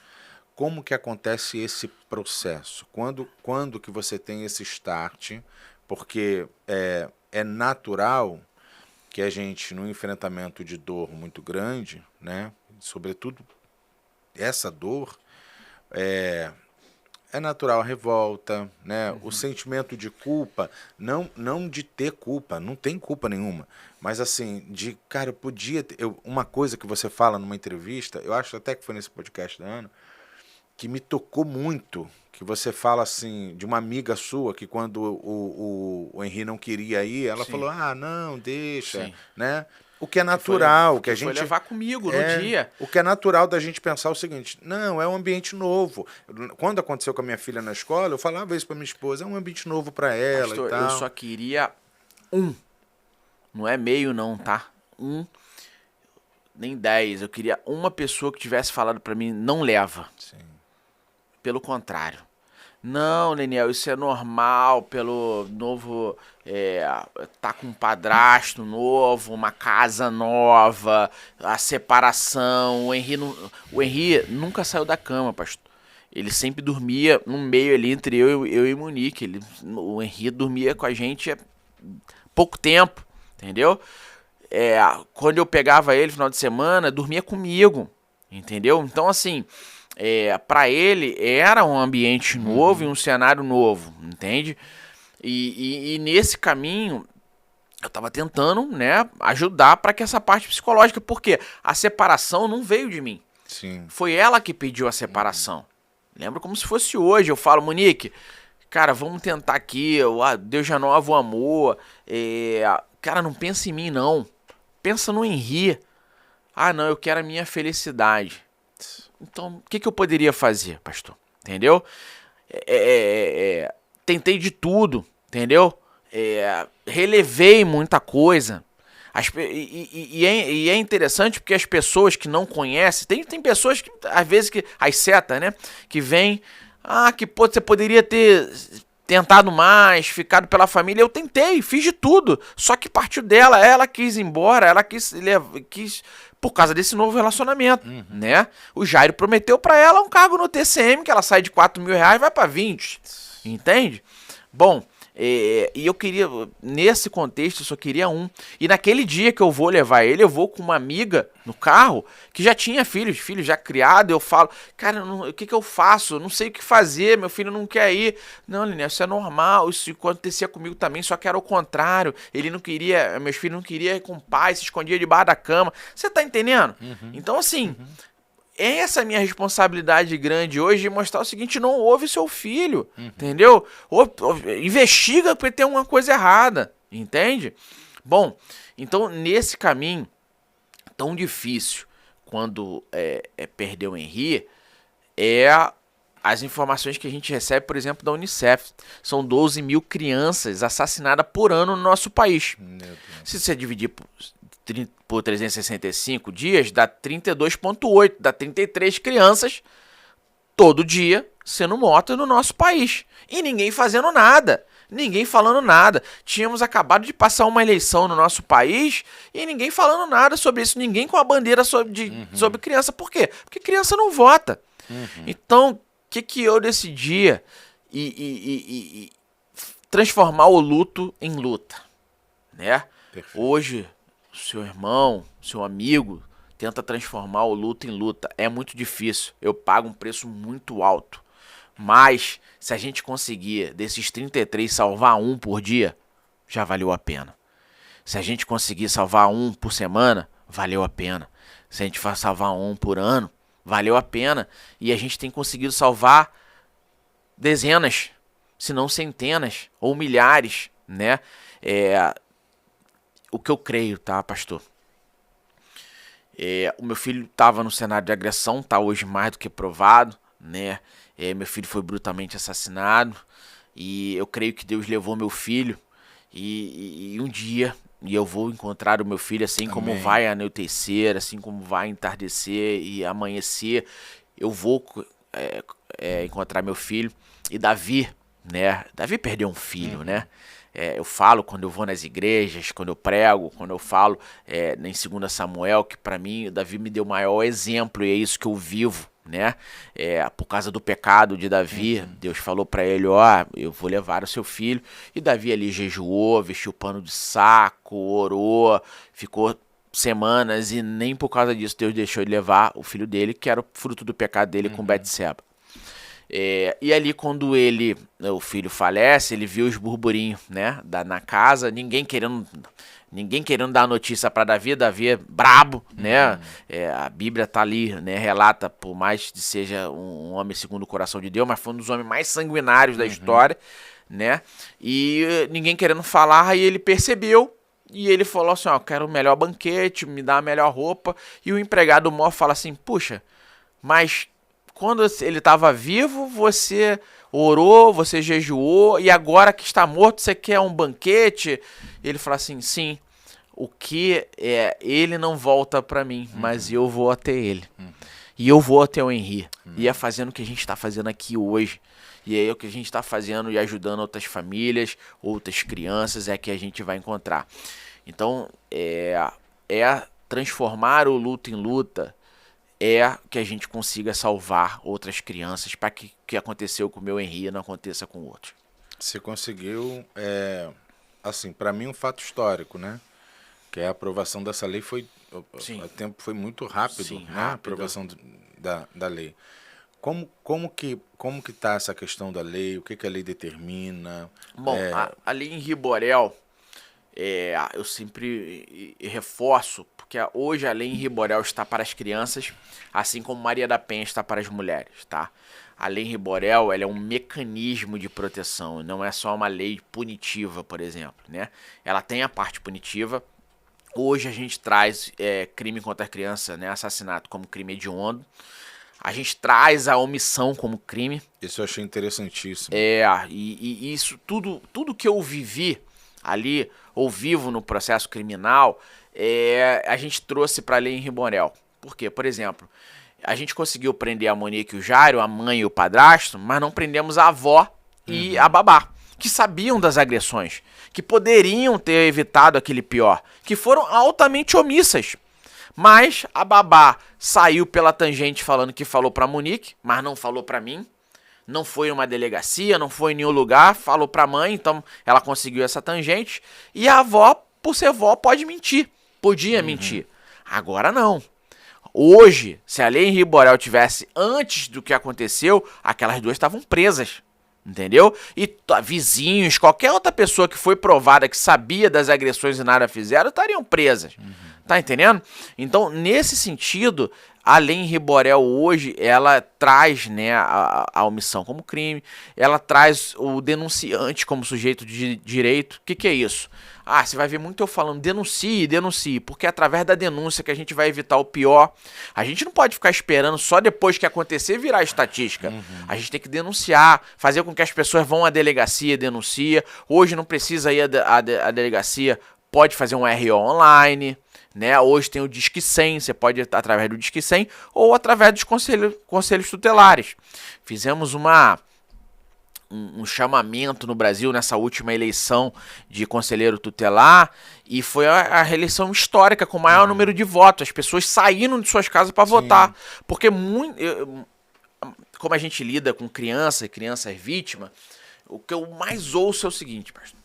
Como que acontece esse processo? Quando que você tem esse start? Porque é natural que a gente, num enfrentamento de dor muito grande, né, sobretudo essa dor, é natural a revolta, né? O sentimento de culpa, não de ter culpa, não tem culpa nenhuma, mas assim, de, cara, eu podia ter, uma coisa que você fala numa entrevista, eu acho até que foi nesse podcast da Ana, que me tocou muito, que você fala assim, de uma amiga sua, que quando o Henri não queria ir, ela falou, não, deixa, né? O que é natural, que a gente... Foi levar comigo no dia. O que é natural da gente pensar o seguinte, não, é um ambiente novo. Quando aconteceu com a minha filha na escola, eu falava isso pra minha esposa, é um ambiente novo pra ela. Pastor, e tal. Eu só queria não é meio não, tá? Nem 10, eu queria uma pessoa que tivesse falado pra mim, não leva. Sim. Pelo contrário. Não, Daniel, isso é normal, pelo novo, tá com um padrasto novo, uma casa nova, a separação, o Henri nunca saiu da cama, pastor. Ele sempre dormia no meio ali entre eu e Monique, o Henri dormia com a gente há pouco tempo, entendeu? Quando eu pegava ele no final de semana, dormia comigo, entendeu? Então assim... para ele era um ambiente novo e um cenário novo, entende? E nesse caminho eu tava tentando, né, ajudar para que essa parte psicológica, porque a separação não veio de mim. Sim. Foi ela que pediu a separação. Lembra como se fosse hoje, eu falo, Monique, cara, vamos tentar aqui, Deus renova o amor, cara, não pensa em mim não, pensa no Henri. Não, eu quero a minha felicidade. Então, o que eu poderia fazer, pastor? Entendeu? Tentei de tudo, entendeu? relevei muita coisa. E é interessante porque as pessoas que não conhecem, tem pessoas que, às vezes, as setas, né, que vêm, que você poderia ter tentado mais, ficado pela família. Eu tentei, fiz de tudo, só que partiu dela, ela quis ir embora, ela quis por causa desse novo relacionamento, né? O Jairo prometeu pra ela um cargo no TCM, que ela sai de 4 mil reais e vai pra 20, entende? Bom, e eu queria, nesse contexto, eu só queria um. E naquele dia que eu vou levar ele, eu vou com uma amiga no carro que já tinha filhos já criados. Eu falo, cara, o que eu faço? Eu não sei o que fazer, meu filho não quer ir. Não, Liné, isso é normal, isso acontecia comigo também, só que era o contrário. Ele não queria, meus filhos não queriam ir com o pai, se escondia debaixo da cama. Você tá entendendo? Então, assim, essa é a minha responsabilidade grande hoje de mostrar o seguinte: não ouve seu filho, entendeu? Investiga porque tem uma coisa errada, entende? Bom, então nesse caminho tão difícil quando perder o Henri, as informações que a gente recebe, por exemplo, da Unicef. São 12 mil crianças assassinadas por ano no nosso país. Se você dividir por 365 dias, dá 32,8, dá 33 crianças todo dia sendo mortas no nosso país. E ninguém fazendo nada. Ninguém falando nada. Tínhamos acabado de passar uma eleição no nosso país e ninguém falando nada sobre isso. Ninguém com a bandeira sobre criança. Por quê? Porque criança não vota. Então, o que eu decidi? Transformar o luto em luta, né? Perfeito. Hoje, seu irmão, seu amigo, tenta transformar o luto em luta. É muito difícil. Eu pago um preço muito alto. Mas, se a gente conseguir, desses 33, salvar um por dia, já valeu a pena. Se a gente conseguir salvar um por semana, valeu a pena. Se a gente for salvar um por ano, valeu a pena. E a gente tem conseguido salvar dezenas, se não centenas ou milhares, né? O que eu creio, tá, pastor? O meu filho estava no cenário de agressão, tá hoje mais do que provado, né? Meu filho foi brutalmente assassinado e eu creio que Deus levou meu filho e um dia eu vou encontrar o meu filho, assim Amém. Como vai anoitecer, assim como vai entardecer e amanhecer, eu vou encontrar meu filho. E Davi, né? Davi perdeu um filho, né? Eu falo quando eu vou nas igrejas, quando eu prego, quando eu falo em 2 Samuel, que para mim Davi me deu o maior exemplo e é isso que eu vivo, né? Por causa do pecado de Davi, Deus falou para ele, eu vou levar o seu filho. E Davi ali jejuou, vestiu pano de saco, orou, ficou semanas e nem por causa disso Deus deixou ele levar o filho dele, que era o fruto do pecado dele com Betseba. E ali quando o filho falece, ele viu os burburinhos, né, na casa, ninguém querendo dar notícia para Davi é brabo, né, a Bíblia tá ali, né, relata, por mais que seja um homem segundo o coração de Deus, mas foi um dos homens mais sanguinários da história, né, e ninguém querendo falar, aí ele percebeu, e ele falou assim, eu quero o melhor banquete, me dá a melhor roupa, e o empregado mor fala assim, puxa, mas quando ele estava vivo, você orou, você jejuou, e agora que está morto, você quer um banquete? Ele fala assim, sim, o que ele não volta para mim, mas eu vou até ele. E eu vou até o Henri. E é fazendo o que a gente está fazendo aqui hoje. E é o que a gente está fazendo e ajudando outras famílias, outras crianças, que a gente vai encontrar. Então, transformar o luto em luta, que a gente consiga salvar outras crianças para que o que aconteceu com o meu Henri não aconteça com outros. Você conseguiu, assim, para mim um fato histórico, né? Que a aprovação dessa lei o tempo foi muito rápido, Sim, né? A aprovação da lei. Como que tá essa questão da lei? O que a lei determina? Bom, a lei Henri Borel, eu sempre reforço, porque hoje a lei Henri Borel está para as crianças, assim como Maria da Penha está para as mulheres, tá? A lei Henri Borel, ela é um mecanismo de proteção, não é só uma lei punitiva, por exemplo, né? Ela tem a parte punitiva. Hoje a gente traz crime contra a criança, né, assassinato, como crime hediondo. A gente traz a omissão como crime. Isso eu achei interessantíssimo. E isso tudo que eu vivi, ali, ou vivo no processo criminal, a gente trouxe para a lei em Riborel. Por quê? Por exemplo, a gente conseguiu prender a Monique e o Jairo, a mãe e o padrasto, mas não prendemos a avó e a babá, que sabiam das agressões, que poderiam ter evitado aquele pior, que foram altamente omissas. Mas a babá saiu pela tangente falando que falou pra Monique, mas não falou pra mim. Não foi em uma delegacia, não foi em nenhum lugar, falou pra mãe, então ela conseguiu essa tangente. E a avó, por ser vó, pode mentir. Podia mentir. Agora não. Hoje, se a lei em Riborel tivesse antes do que aconteceu, aquelas duas estavam presas. Entendeu? E vizinhos, qualquer outra pessoa que foi provada que sabia das agressões e nada fizeram, estariam presas. Tá entendendo? Então, nesse sentido, a lei em Riborel hoje, ela traz, né, a omissão como crime, ela traz o denunciante como sujeito de direito. O que é isso? Ah, você vai ver muito eu falando denuncie, porque é através da denúncia que a gente vai evitar o pior. A gente não pode ficar esperando só depois que acontecer virar estatística. A gente tem que denunciar, fazer com que as pessoas vão à delegacia, denuncia. Hoje não precisa ir à delegacia, pode fazer um RO online, né? Hoje tem o Disque 100, você pode ir através do Disque 100 ou através dos conselhos tutelares. Fizemos um chamamento no Brasil nessa última eleição de conselheiro tutelar e foi a reeleição histórica com o maior número de votos. As pessoas saíram de suas casas para votar. Porque como a gente lida com crianças vítimas, o que eu mais ouço é o seguinte, pastor.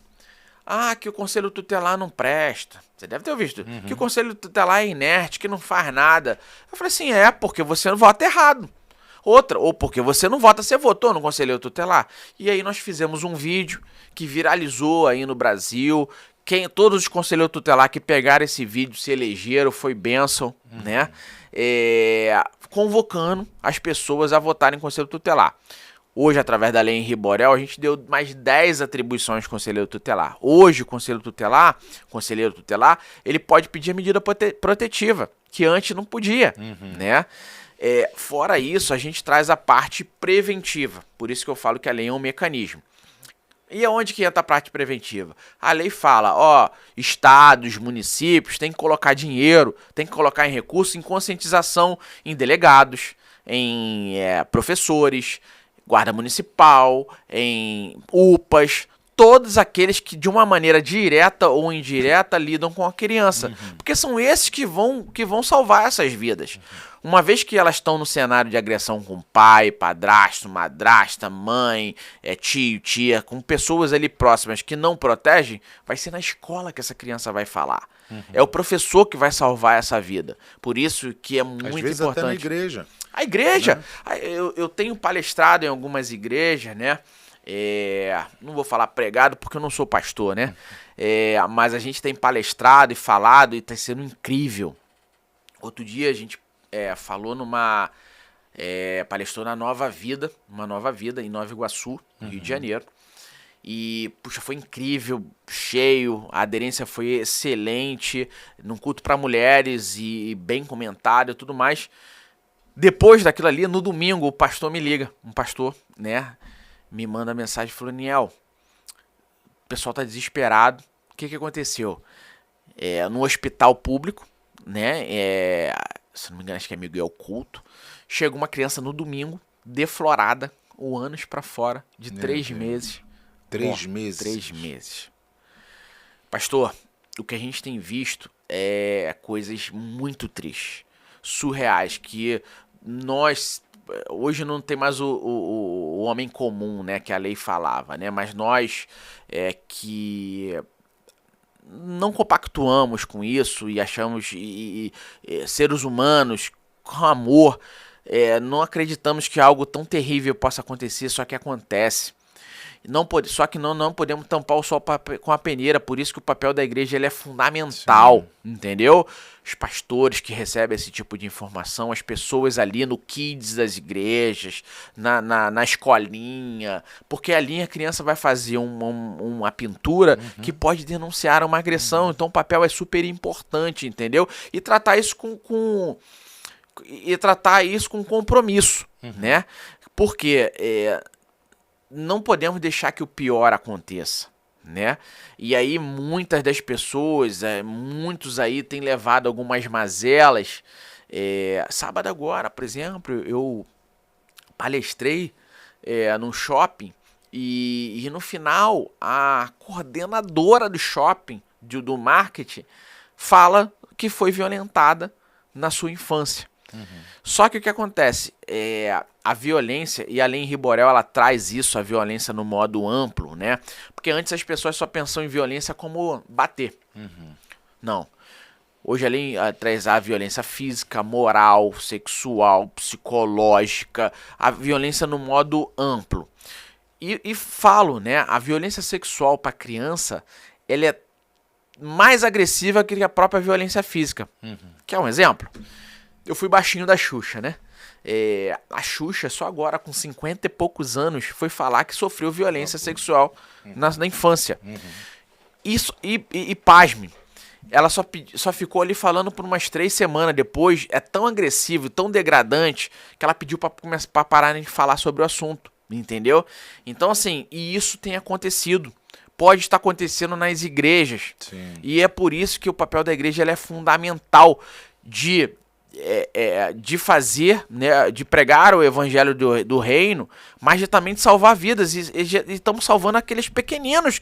Ah, que o conselho tutelar não presta. Você deve ter visto. Que o conselho tutelar é inerte, que não faz nada. Eu falei assim, porque você não vota errado. Outra, ou porque você não vota, você votou no conselheiro tutelar. E aí nós fizemos um vídeo que viralizou aí no Brasil. Todos os conselheiros tutelar que pegaram esse vídeo se elegeram, foi bênção, né? Convocando as pessoas a votarem em conselho tutelar. Hoje, através da lei em Riborel, a gente deu mais 10 atribuições ao conselheiro tutelar. Hoje, o conselheiro tutelar, ele pode pedir a medida protetiva, que antes não podia, né? Fora isso, a gente traz a parte preventiva. Por isso que eu falo que a lei é um mecanismo. E aonde que entra a parte preventiva? A lei fala, estados, municípios têm que colocar dinheiro, tem que colocar em recursos, em conscientização, em delegados, em professores, guarda municipal, em UPAs, todos aqueles que de uma maneira direta ou indireta lidam com a criança. Porque são esses que vão salvar essas vidas. Uma vez que elas estão no cenário de agressão com pai, padrasto, madrasta, mãe, tio, tia, com pessoas ali próximas que não protegem, vai ser na escola que essa criança vai falar. É o professor que vai salvar essa vida. Por isso que é muito importante. Às vezes até na igreja. A igreja, né? Eu tenho palestrado em algumas igrejas, né? Não vou falar pregado porque eu não sou pastor, né? Mas a gente tem palestrado e falado e está sendo incrível. Outro dia a gente falou palestrou na Nova Vida, em Nova Iguaçu, no Rio de Janeiro. E, puxa, foi incrível, cheio, a aderência foi excelente, num culto para mulheres e bem comentado e tudo mais. Depois daquilo ali, no domingo, o pastor me liga, um pastor, né, me manda mensagem e falou, Niel, o pessoal tá desesperado, o que aconteceu? No hospital público, né, se não me engano, acho que é Miguel Couto, chegou uma criança no domingo, deflorada, o ânus para fora, de 3 meses. 3 meses? 3 meses. Pastor, o que a gente tem visto é coisas muito tristes, surreais, que nós, hoje não tem mais o homem comum, né, que a lei falava, né, mas nós que não compactuamos com isso e achamos seres humanos com amor, não acreditamos que algo tão terrível possa acontecer, só que acontece. Só que não podemos tampar o sol com a peneira, por isso que o papel da igreja ele é fundamental, entendeu? Os pastores que recebem esse tipo de informação, as pessoas ali no kids das igrejas, na escolinha, porque ali a criança vai fazer uma pintura que pode denunciar uma agressão, então o papel é super importante, entendeu? E tratar isso com compromisso, né? Porque não podemos deixar que o pior aconteça, né? E aí muitas das pessoas, muitos aí têm levado algumas mazelas. Sábado agora, por exemplo, eu palestrei num shopping e no final a coordenadora do shopping, do marketing, fala que foi violentada na sua infância. Só que o que acontece? A violência, e a Lei Riborel ela traz isso, a violência no modo amplo, né? Porque antes as pessoas só pensam em violência como bater. Não. Hoje a lei traz a violência física, moral, sexual, psicológica, a violência no modo amplo. E falo, né? A violência sexual para criança, ela é mais agressiva que a própria violência física. Quer um exemplo? Eu fui baixinho da Xuxa, né? A Xuxa, só agora, com 50 e poucos anos, foi falar que sofreu violência sexual na infância. Isso, e pasme, ela só ficou ali falando por umas 3 semanas depois. É tão agressivo e tão degradante que ela pediu pra parar de falar sobre o assunto, entendeu? Então, assim, e isso tem acontecido. Pode estar acontecendo nas igrejas. Sim. E é por isso que o papel da igreja ela é fundamental de fazer, né, de pregar o evangelho do reino, mas também de salvar vidas. E estamos salvando aqueles pequeninos,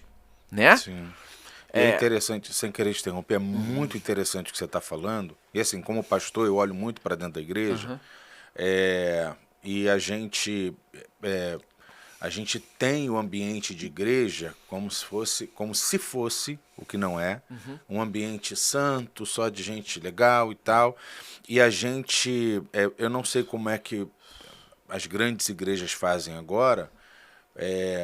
né? Sim. É interessante, sem querer te interromper, é muito interessante o que você está falando. E assim, como pastor, eu olho muito para dentro da igreja. E a gente tem o ambiente de igreja como se fosse, o que não é, um ambiente santo, só de gente legal e tal. E a gente, eu não sei como é que as grandes igrejas fazem agora,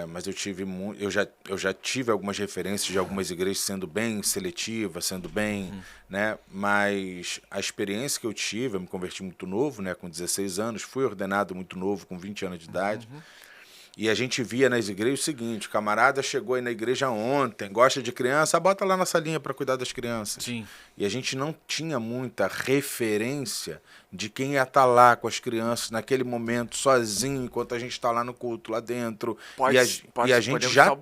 mas eu já tive algumas referências de algumas igrejas sendo bem seletivas, sendo bem, né? Mas a experiência que eu tive, eu me converti muito novo, né? Com 16 anos, fui ordenado muito novo, com 20 anos de idade. E a gente via nas igrejas o seguinte: o camarada chegou aí na igreja ontem, gosta de criança, bota lá na salinha para cuidar das crianças. Sim. E a gente não tinha muita referência de quem ia estar lá com as crianças naquele momento, sozinho, enquanto a gente está lá no culto, lá dentro. E a gente já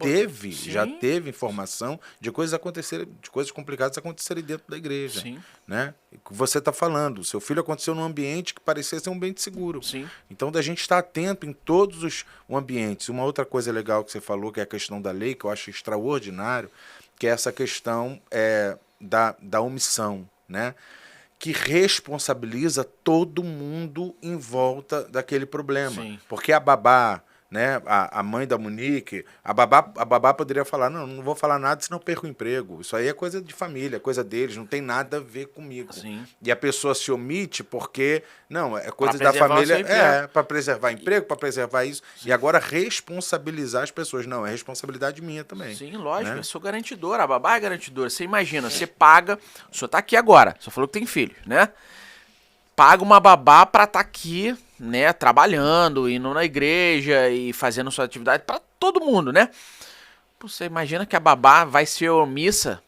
teve informação de coisas acontecerem, de coisas complicadas acontecerem dentro da igreja. Sim. Né? Você está falando, seu filho aconteceu num ambiente que parecia ser um ambiente seguro. Sim. Então, da gente estar atento em todos os ambientes. Uma outra coisa legal que você falou, que é a questão da lei, que eu acho extraordinário, que é essa questão da omissão, né? Que responsabiliza todo mundo em volta daquele problema. Sim. Porque a babá, né, a mãe da Monique, a babá poderia falar: não vou falar nada, senão eu perco o emprego. Isso aí é coisa de família, é coisa deles, não tem nada a ver comigo. Sim. E a pessoa se omite porque, não, é coisa da família, para preservar emprego, para preservar isso. Sim. E agora responsabilizar as pessoas. Não, é responsabilidade minha também. Sim, lógico, né? Eu sou garantidora, a babá é garantidora. Você imagina, você paga, o senhor tá aqui agora, só falou que tem filho, né? Paga uma babá pra estar aqui, né, trabalhando, indo na igreja e fazendo sua atividade pra todo mundo, né? Você imagina que a babá vai ser omissa?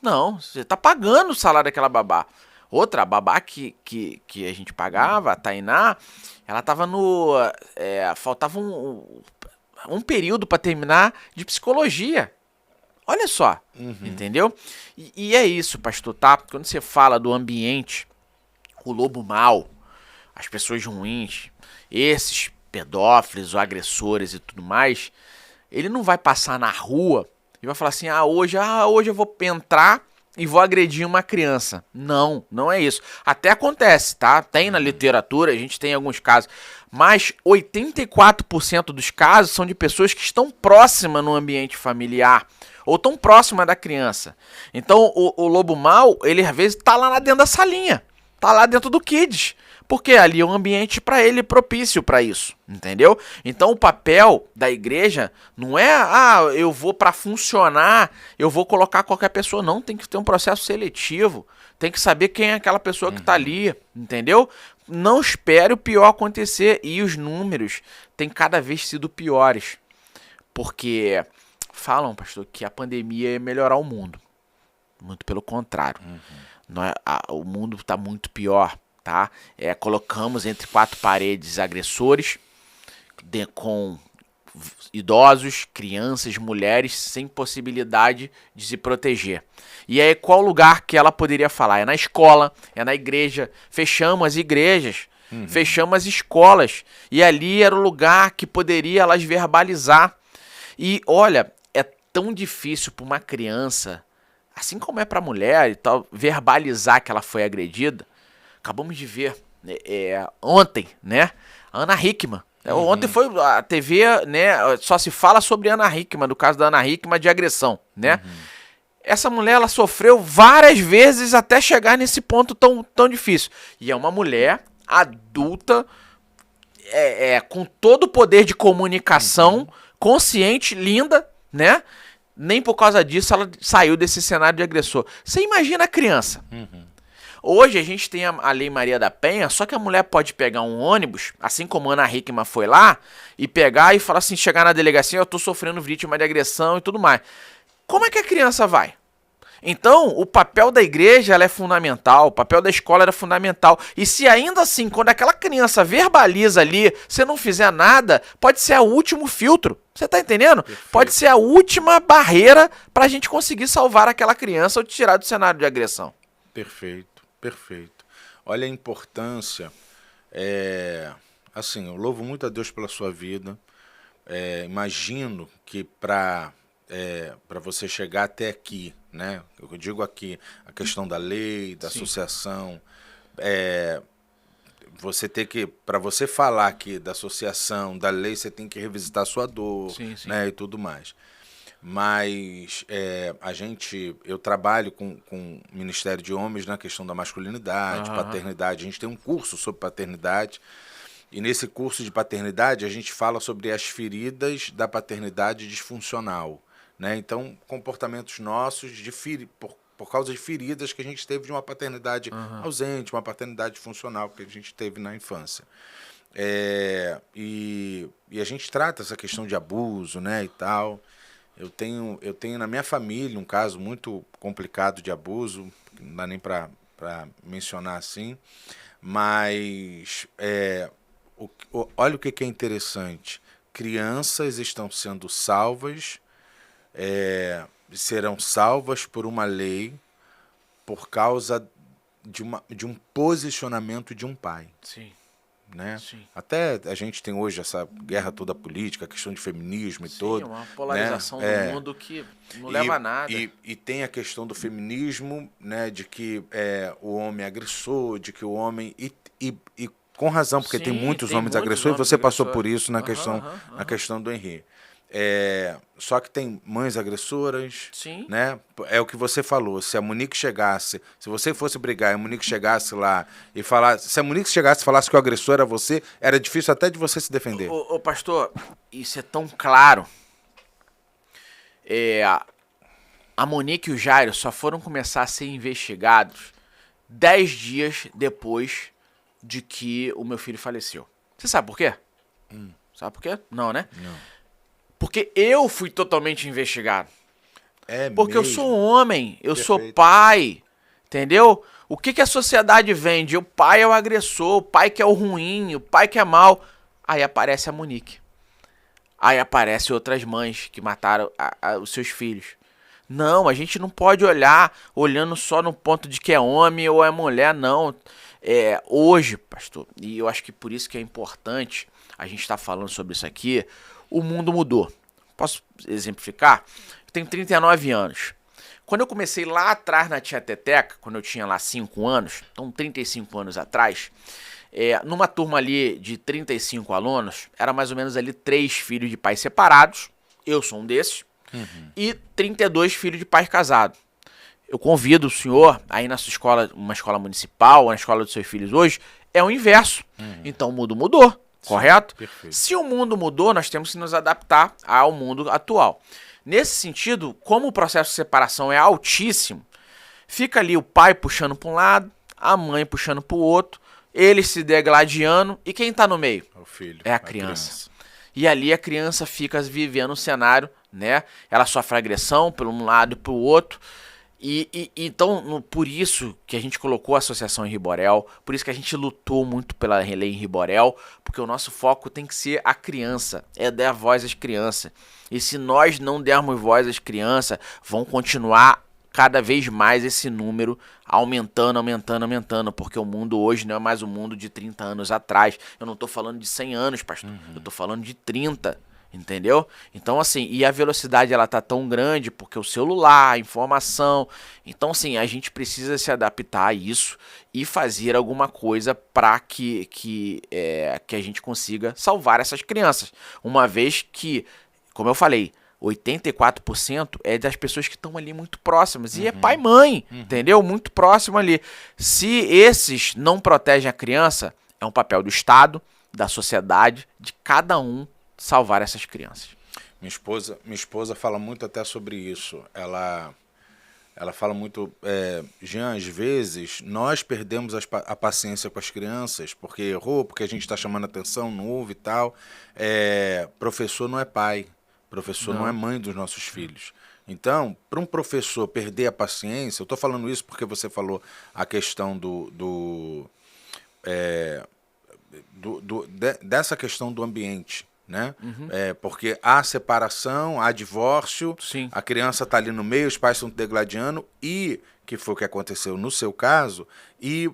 Não, você tá pagando o salário daquela babá. Outra, a babá que a gente pagava, a Tainá, ela tava faltava um período pra terminar de psicologia. Olha só, entendeu? E é isso, pastor, tá? Quando você fala do ambiente, o lobo mau, as pessoas ruins, esses pedófilos, ou agressores e tudo mais, ele não vai passar na rua e vai falar assim: hoje eu vou entrar e vou agredir uma criança. Não, não é isso. Até acontece, tá? Tem na literatura, a gente tem alguns casos, mas 84% dos casos são de pessoas que estão próximas no ambiente familiar ou tão próxima da criança. Então o lobo mau, ele às vezes tá lá dentro da salinha, tá lá dentro do Kids, porque ali é um ambiente para ele propício para isso, entendeu? Então o papel da igreja não é, eu vou para funcionar, eu vou colocar qualquer pessoa, não, tem que ter um processo seletivo, tem que saber quem é aquela pessoa que tá ali, entendeu? Não espere o pior acontecer, e os números têm cada vez sido piores, porque falam, pastor, que a pandemia ia melhorar o mundo. Muito pelo contrário. O mundo está muito pior, tá? Colocamos entre 4 paredes agressores com idosos, crianças, mulheres sem possibilidade de se proteger. E aí qual lugar que ela poderia falar? É na escola, é na igreja. Fechamos as igrejas, fechamos as escolas. E ali era o lugar que poderia elas verbalizar. E olha, é tão difícil para uma criança, assim como é para a mulher e tal, verbalizar que ela foi agredida. Acabamos de ver ontem, né? A Ana Hickman. Ontem foi a TV, né? Só se fala sobre Ana Hickman, do caso da Ana Hickman de agressão, né? Essa mulher, ela sofreu várias vezes até chegar nesse ponto tão difícil. E é uma mulher adulta, com todo o poder de comunicação, consciente, linda, né? Nem por causa disso ela saiu desse cenário de agressor. Você imagina a criança. Hoje a gente tem a Lei Maria da Penha, só que a mulher pode pegar um ônibus, assim como a Ana Hickman foi lá, e pegar e falar assim, chegar na delegacia, eu tô sofrendo vítima de agressão e tudo mais. Como é que a criança vai? Então, o papel da igreja ela é fundamental, o papel da escola era fundamental. E se ainda assim, quando aquela criança verbaliza ali, você não fizer nada, pode ser o último filtro. Você tá entendendo? Perfeito. Pode ser a última barreira pra gente conseguir salvar aquela criança ou tirar do cenário de agressão. Perfeito. Perfeito. Olha a importância. Assim, eu louvo muito a Deus pela sua vida. Imagino que para você chegar até aqui, né? Eu digo aqui a questão da lei, da associação. Você tem que, para você falar aqui da associação, da lei, você tem que revisitar a sua dor, né? E tudo mais. Mas eu trabalho com o Ministério de Homens na questão da masculinidade, paternidade. A gente tem um curso sobre paternidade. E nesse curso de paternidade a gente fala sobre as feridas da paternidade disfuncional, né? Então, comportamentos nossos por causa de feridas que a gente teve de uma paternidade ausente, uma paternidade disfuncional que a gente teve na infância. E a gente trata essa questão de abuso, né, e tal. Eu tenho na minha família um caso muito complicado de abuso, não dá nem para mencionar assim, mas olha o que é interessante. Crianças estão sendo salvas, serão salvas por uma lei por causa de um posicionamento de um pai. Sim. Né? Até a gente tem hoje essa guerra toda política, a questão de feminismo e todo. Uma polarização do mundo que não leva a nada. E tem a questão do feminismo, né? De que o homem é agressor, de que o homem... E com razão, porque tem muitos homens agressores, e você passou por isso na questão do Henri. Só que tem mães agressoras, né? É o que você falou. Se a Monique chegasse, se você fosse brigar e a Monique chegasse lá e falasse, se a Monique chegasse e falasse que o agressor era você, era difícil até de você se defender. Ô pastor, isso é tão claro. A Monique e o Jairo só foram começar a ser investigados 10 dias depois de que o meu filho faleceu. Você sabe por quê? Sabe por quê? Não, né? Não. Porque eu fui totalmente investigado. Porque mesmo? Eu sou homem, eu sou pai, entendeu? O que a sociedade vende? O pai é o agressor, o pai que é o ruim, o pai que é mal. Aí aparece a Monique. Aí aparecem outras mães que mataram os seus filhos. Não, a gente não pode olhando só no ponto de que é homem ou é mulher, não. Hoje, pastor, e eu acho que por isso que é importante a gente estar falando sobre isso aqui, o mundo mudou. Posso exemplificar? Eu tenho 39 anos. Quando eu comecei lá atrás na Tia Teteca, quando eu tinha lá 5 anos, então 35 anos atrás, numa turma ali de 35 alunos, era mais ou menos ali 3 filhos de pais separados, eu sou um desses, e 32 filhos de pais casados. Eu convido o senhor aí na sua escola, uma escola municipal, ou na escola dos seus filhos hoje, é o inverso. Então o mundo mudou. Correto? Perfeito. Se o mundo mudou, nós temos que nos adaptar ao mundo atual. Nesse sentido, como o processo de separação é altíssimo, fica ali o pai puxando para um lado, a mãe puxando para o outro, eles se degladiando, e quem está no meio? É o filho. É a criança. E ali a criança fica vivendo um cenário, né? Ela sofre agressão por um lado e para o outro. Então, por isso que a gente colocou a Associação Henri Borel, por isso que a gente lutou muito pela Lei Henri Borel, porque o nosso foco tem que ser a criança, é dar voz às crianças. E se nós não dermos voz às crianças, vão continuar cada vez mais esse número aumentando, porque o mundo hoje não é mais o mundo de 30 anos atrás. Eu não estou falando de 100 anos, pastor, eu estou falando de 30. Entendeu? Então, assim, e a velocidade ela tá tão grande porque o celular, a informação. Então, assim, a gente precisa se adaptar a isso e fazer alguma coisa para que a gente consiga salvar essas crianças. Uma vez que, como eu falei, 84% é das pessoas que estão ali muito próximas. E é pai e mãe, entendeu? Muito próximo ali. Se esses não protegem a criança, é um papel do Estado, da sociedade, de cada um salvar essas crianças. Minha esposa fala muito até sobre isso. Ela fala muito, Jean, às vezes nós perdemos a paciência com as crianças porque errou, porque a gente está chamando atenção, não ouve e tal. Professor não é pai, professor não é mãe dos nossos filhos. Então, para um professor perder a paciência, eu estou falando isso porque você falou a questão dessa questão do ambiente. Né? Porque há separação, há divórcio, Sim. A criança está ali no meio, os pais estão degladiando, e que foi o que aconteceu no seu caso, e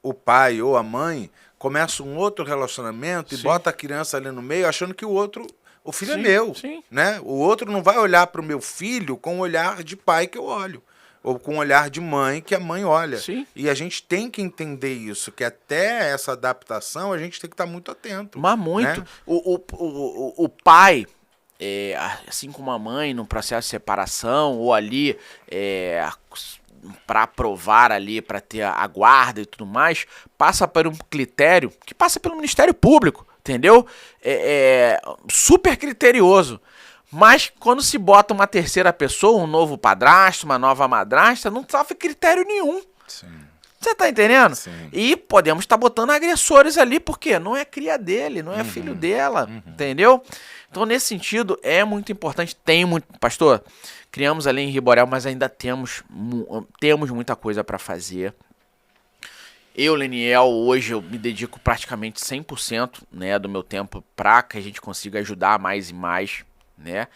o pai ou a mãe começa um outro relacionamento. Sim. E bota a criança ali no meio achando que o filho é meu. Sim. Né? O outro não vai olhar para o meu filho com o olhar de pai que eu olho. Ou com o olhar de mãe que a mãe olha. Sim. E a gente tem que entender isso, que até essa adaptação a gente tem que estar muito atento. Mas muito. Né? O pai, assim como a mãe, no processo de separação, ou ali para aprovar ali, para ter a guarda e tudo mais, passa por um critério que passa pelo Ministério Público, entendeu? Super criterioso. Mas quando se bota uma terceira pessoa, um novo padrasto, uma nova madrasta, não sofre critério nenhum. Sim. Você tá entendendo? Sim. E podemos estar botando agressores ali, porque não é cria dele, não é filho dela, entendeu? Então, nesse sentido, é muito importante. Pastor, criamos ali em Henri Borel, mas ainda temos muita coisa para fazer. Eu, Leniel, hoje eu me dedico praticamente 100%, né, do meu tempo para que a gente consiga ajudar mais e mais. Né?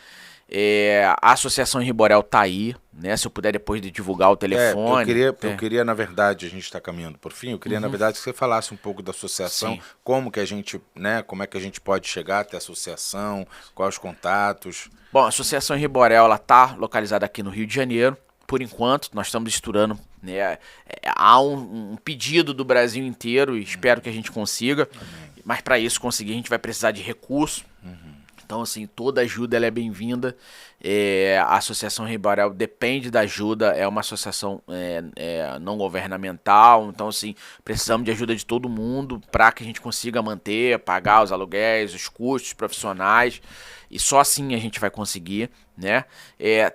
A Associação Henri Borel tá aí, né? Se eu puder depois de divulgar o telefone. Eu queria, na verdade, a gente está caminhando por fim, eu queria, na verdade, que você falasse um pouco da associação, Sim. como que a gente, né, como é que a gente pode chegar até a associação, quais os contatos. Bom, a Associação Henri Borel, ela tá localizada aqui no Rio de Janeiro. Por enquanto, nós estamos estourando, né? Há um pedido do Brasil inteiro e espero que a gente consiga. Mas para isso conseguir, a gente vai precisar de recursos. Então, assim, toda ajuda ela é bem-vinda. A Associação Henri Borel depende da ajuda, é uma associação não governamental. Então, assim, precisamos de ajuda de todo mundo para que a gente consiga manter, pagar os aluguéis, os custos profissionais. E só assim a gente vai conseguir, né?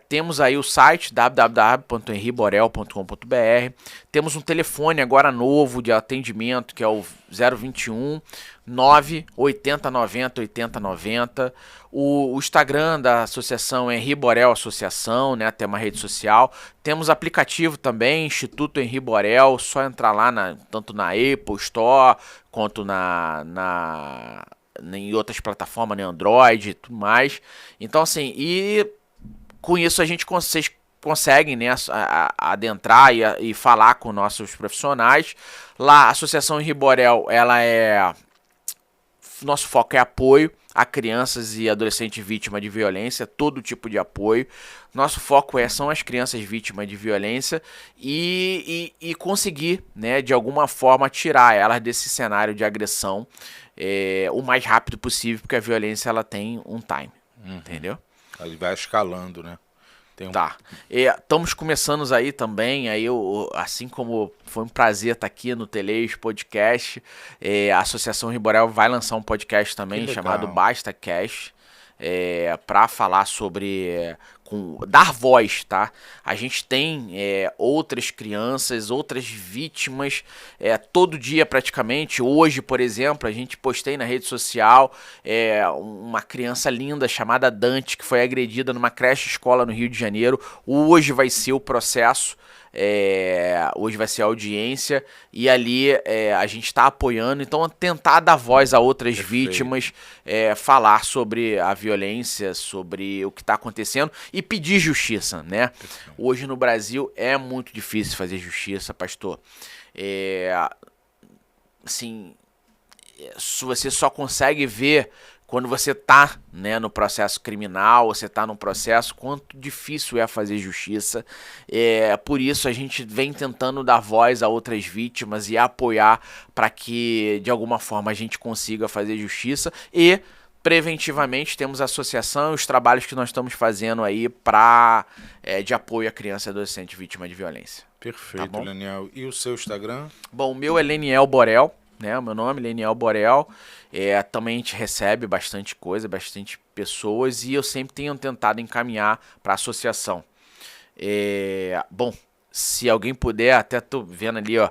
Temos aí o site www.henriborel.com.br. Temos um telefone agora novo de atendimento, que é o 021 980 90 80 90. O Instagram da associação é Henri Borel Associação, né? Tem uma rede social. Temos aplicativo também, Instituto Henri Borel. Só entrar lá tanto na Apple Store quanto em outras plataformas, né, Android e tudo mais. Então, assim, e com isso vocês conseguem, né, adentrar e falar com nossos profissionais. Lá, a Associação Henri Borel, nosso foco é apoio a crianças e adolescentes vítimas de violência, todo tipo de apoio. Nosso foco são as crianças vítimas de violência e conseguir, né, de alguma forma, tirar elas desse cenário de agressão o mais rápido possível, porque a violência ela tem um time, entendeu? Ele vai escalando, né? Tá. Estamos começando aí também, assim como foi um prazer estar aqui no Telês Podcast, a Associação Henri Borel vai lançar um podcast também chamado Basta Cash, para falar sobre dar voz, tá? A gente tem outras crianças, outras vítimas, todo dia praticamente. Hoje, por exemplo, a gente postei na rede social uma criança linda chamada Dante, que foi agredida numa creche escola no Rio de Janeiro. Hoje vai ser o processo. Hoje vai ser a audiência e ali a gente está apoiando, então tentar dar voz a outras vítimas, falar sobre a violência, sobre o que está acontecendo e pedir justiça, né? Hoje no Brasil é muito difícil fazer justiça, pastor. Assim, você só consegue ver quando você tá, né, no processo criminal, você tá num processo, quanto difícil é fazer justiça. Por isso a gente vem tentando dar voz a outras vítimas e apoiar para que de alguma forma a gente consiga fazer justiça e preventivamente temos a associação e os trabalhos que nós estamos fazendo aí de apoio à criança e adolescente vítima de violência. Perfeito, tá, Leniel. E o seu Instagram? Bom, o meu é Leniel Borel, né? O meu nome é Leniel Borel. Também a gente recebe bastante coisa, bastante pessoas e eu sempre tenho tentado encaminhar para a associação. Bom, se alguém puder, até tô vendo ali, ó,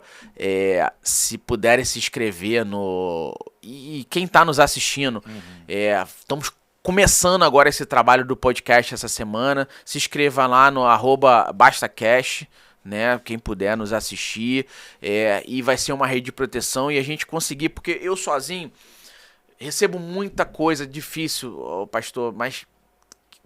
se puderem se inscrever no... E quem tá nos assistindo, estamos começando agora esse trabalho do podcast essa semana, se inscreva lá no @BastaCast, né, quem puder nos assistir, e vai ser uma rede de proteção e a gente conseguir, porque eu sozinho recebo muita coisa difícil, pastor, mas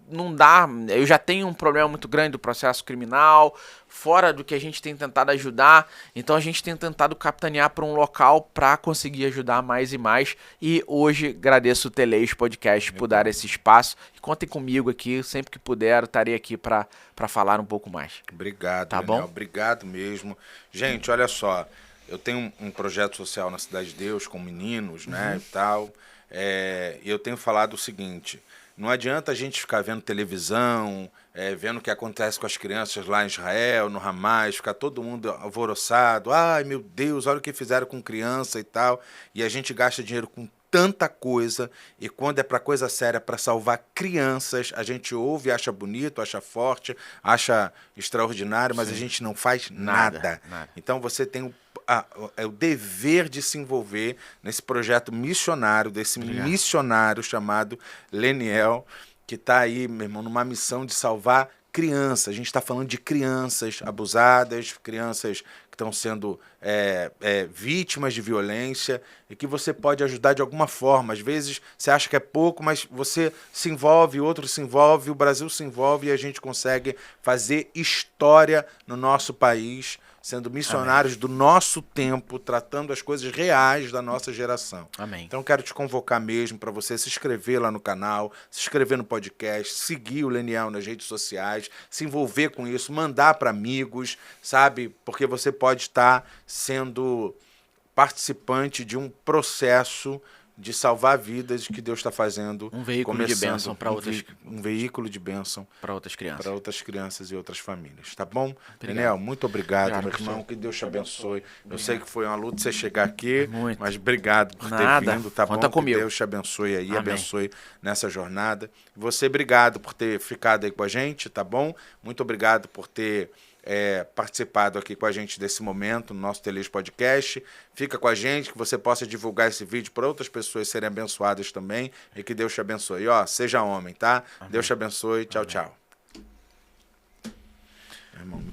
não dá, eu já tenho um problema muito grande do processo criminal, fora do que a gente tem tentado ajudar, então a gente tem tentado capitanear para um local para conseguir ajudar mais e mais, e hoje agradeço o Telês Podcast por dar esse espaço, e contem comigo aqui, sempre que puder, eu estarei aqui para falar um pouco mais. Obrigado, tá Leniel, bom? Obrigado mesmo. Gente, olha só, eu tenho um projeto social na Cidade de Deus, com meninos, né, e tal, e eu tenho falado o seguinte: não adianta a gente ficar vendo televisão, vendo o que acontece com as crianças lá em Israel, no Hamas, ficar todo mundo alvoroçado. Ai, meu Deus, olha o que fizeram com criança e tal. E a gente gasta dinheiro com tanta coisa, e quando é para coisa séria, para salvar crianças, a gente ouve, acha bonito, acha forte, acha extraordinário, mas a gente não faz nada. Então você tem o dever de se envolver nesse projeto missionário, desse missionário chamado Leniel, que está aí, meu irmão, numa missão de salvar crianças. A gente está falando de crianças abusadas, crianças que estão sendo vítimas de violência e que você pode ajudar de alguma forma. Às vezes você acha que é pouco, mas você se envolve, outro se envolve, o Brasil se envolve e a gente consegue fazer história no nosso país, sendo missionários do nosso tempo, tratando as coisas reais da nossa geração. Amém. Então quero te convocar mesmo para você se inscrever lá no canal, se inscrever no podcast, seguir o Leniel nas redes sociais, se envolver com isso, mandar para amigos, sabe? Porque você pode estar sendo participante de um processo de salvar vidas que Deus está fazendo. Um veículo de bênção para outras... Um veículo de bênção para outras crianças. Para outras crianças e outras famílias, tá bom? Leniel, muito obrigado, meu irmão, que Deus te abençoe. Eu sei que foi uma luta você chegar aqui, mas obrigado por ter vindo, tá bom? Comigo. Que Deus te abençoe aí, abençoe nessa jornada. Você, obrigado por ter ficado aí com a gente, tá bom? Muito obrigado por ter participado aqui com a gente desse momento no nosso Telês Podcast. Fica com a gente, que você possa divulgar esse vídeo para outras pessoas serem abençoadas também e que Deus te abençoe. Ó, seja homem, tá? Amém. Deus te abençoe. Tchau, tchau. Irmão, muito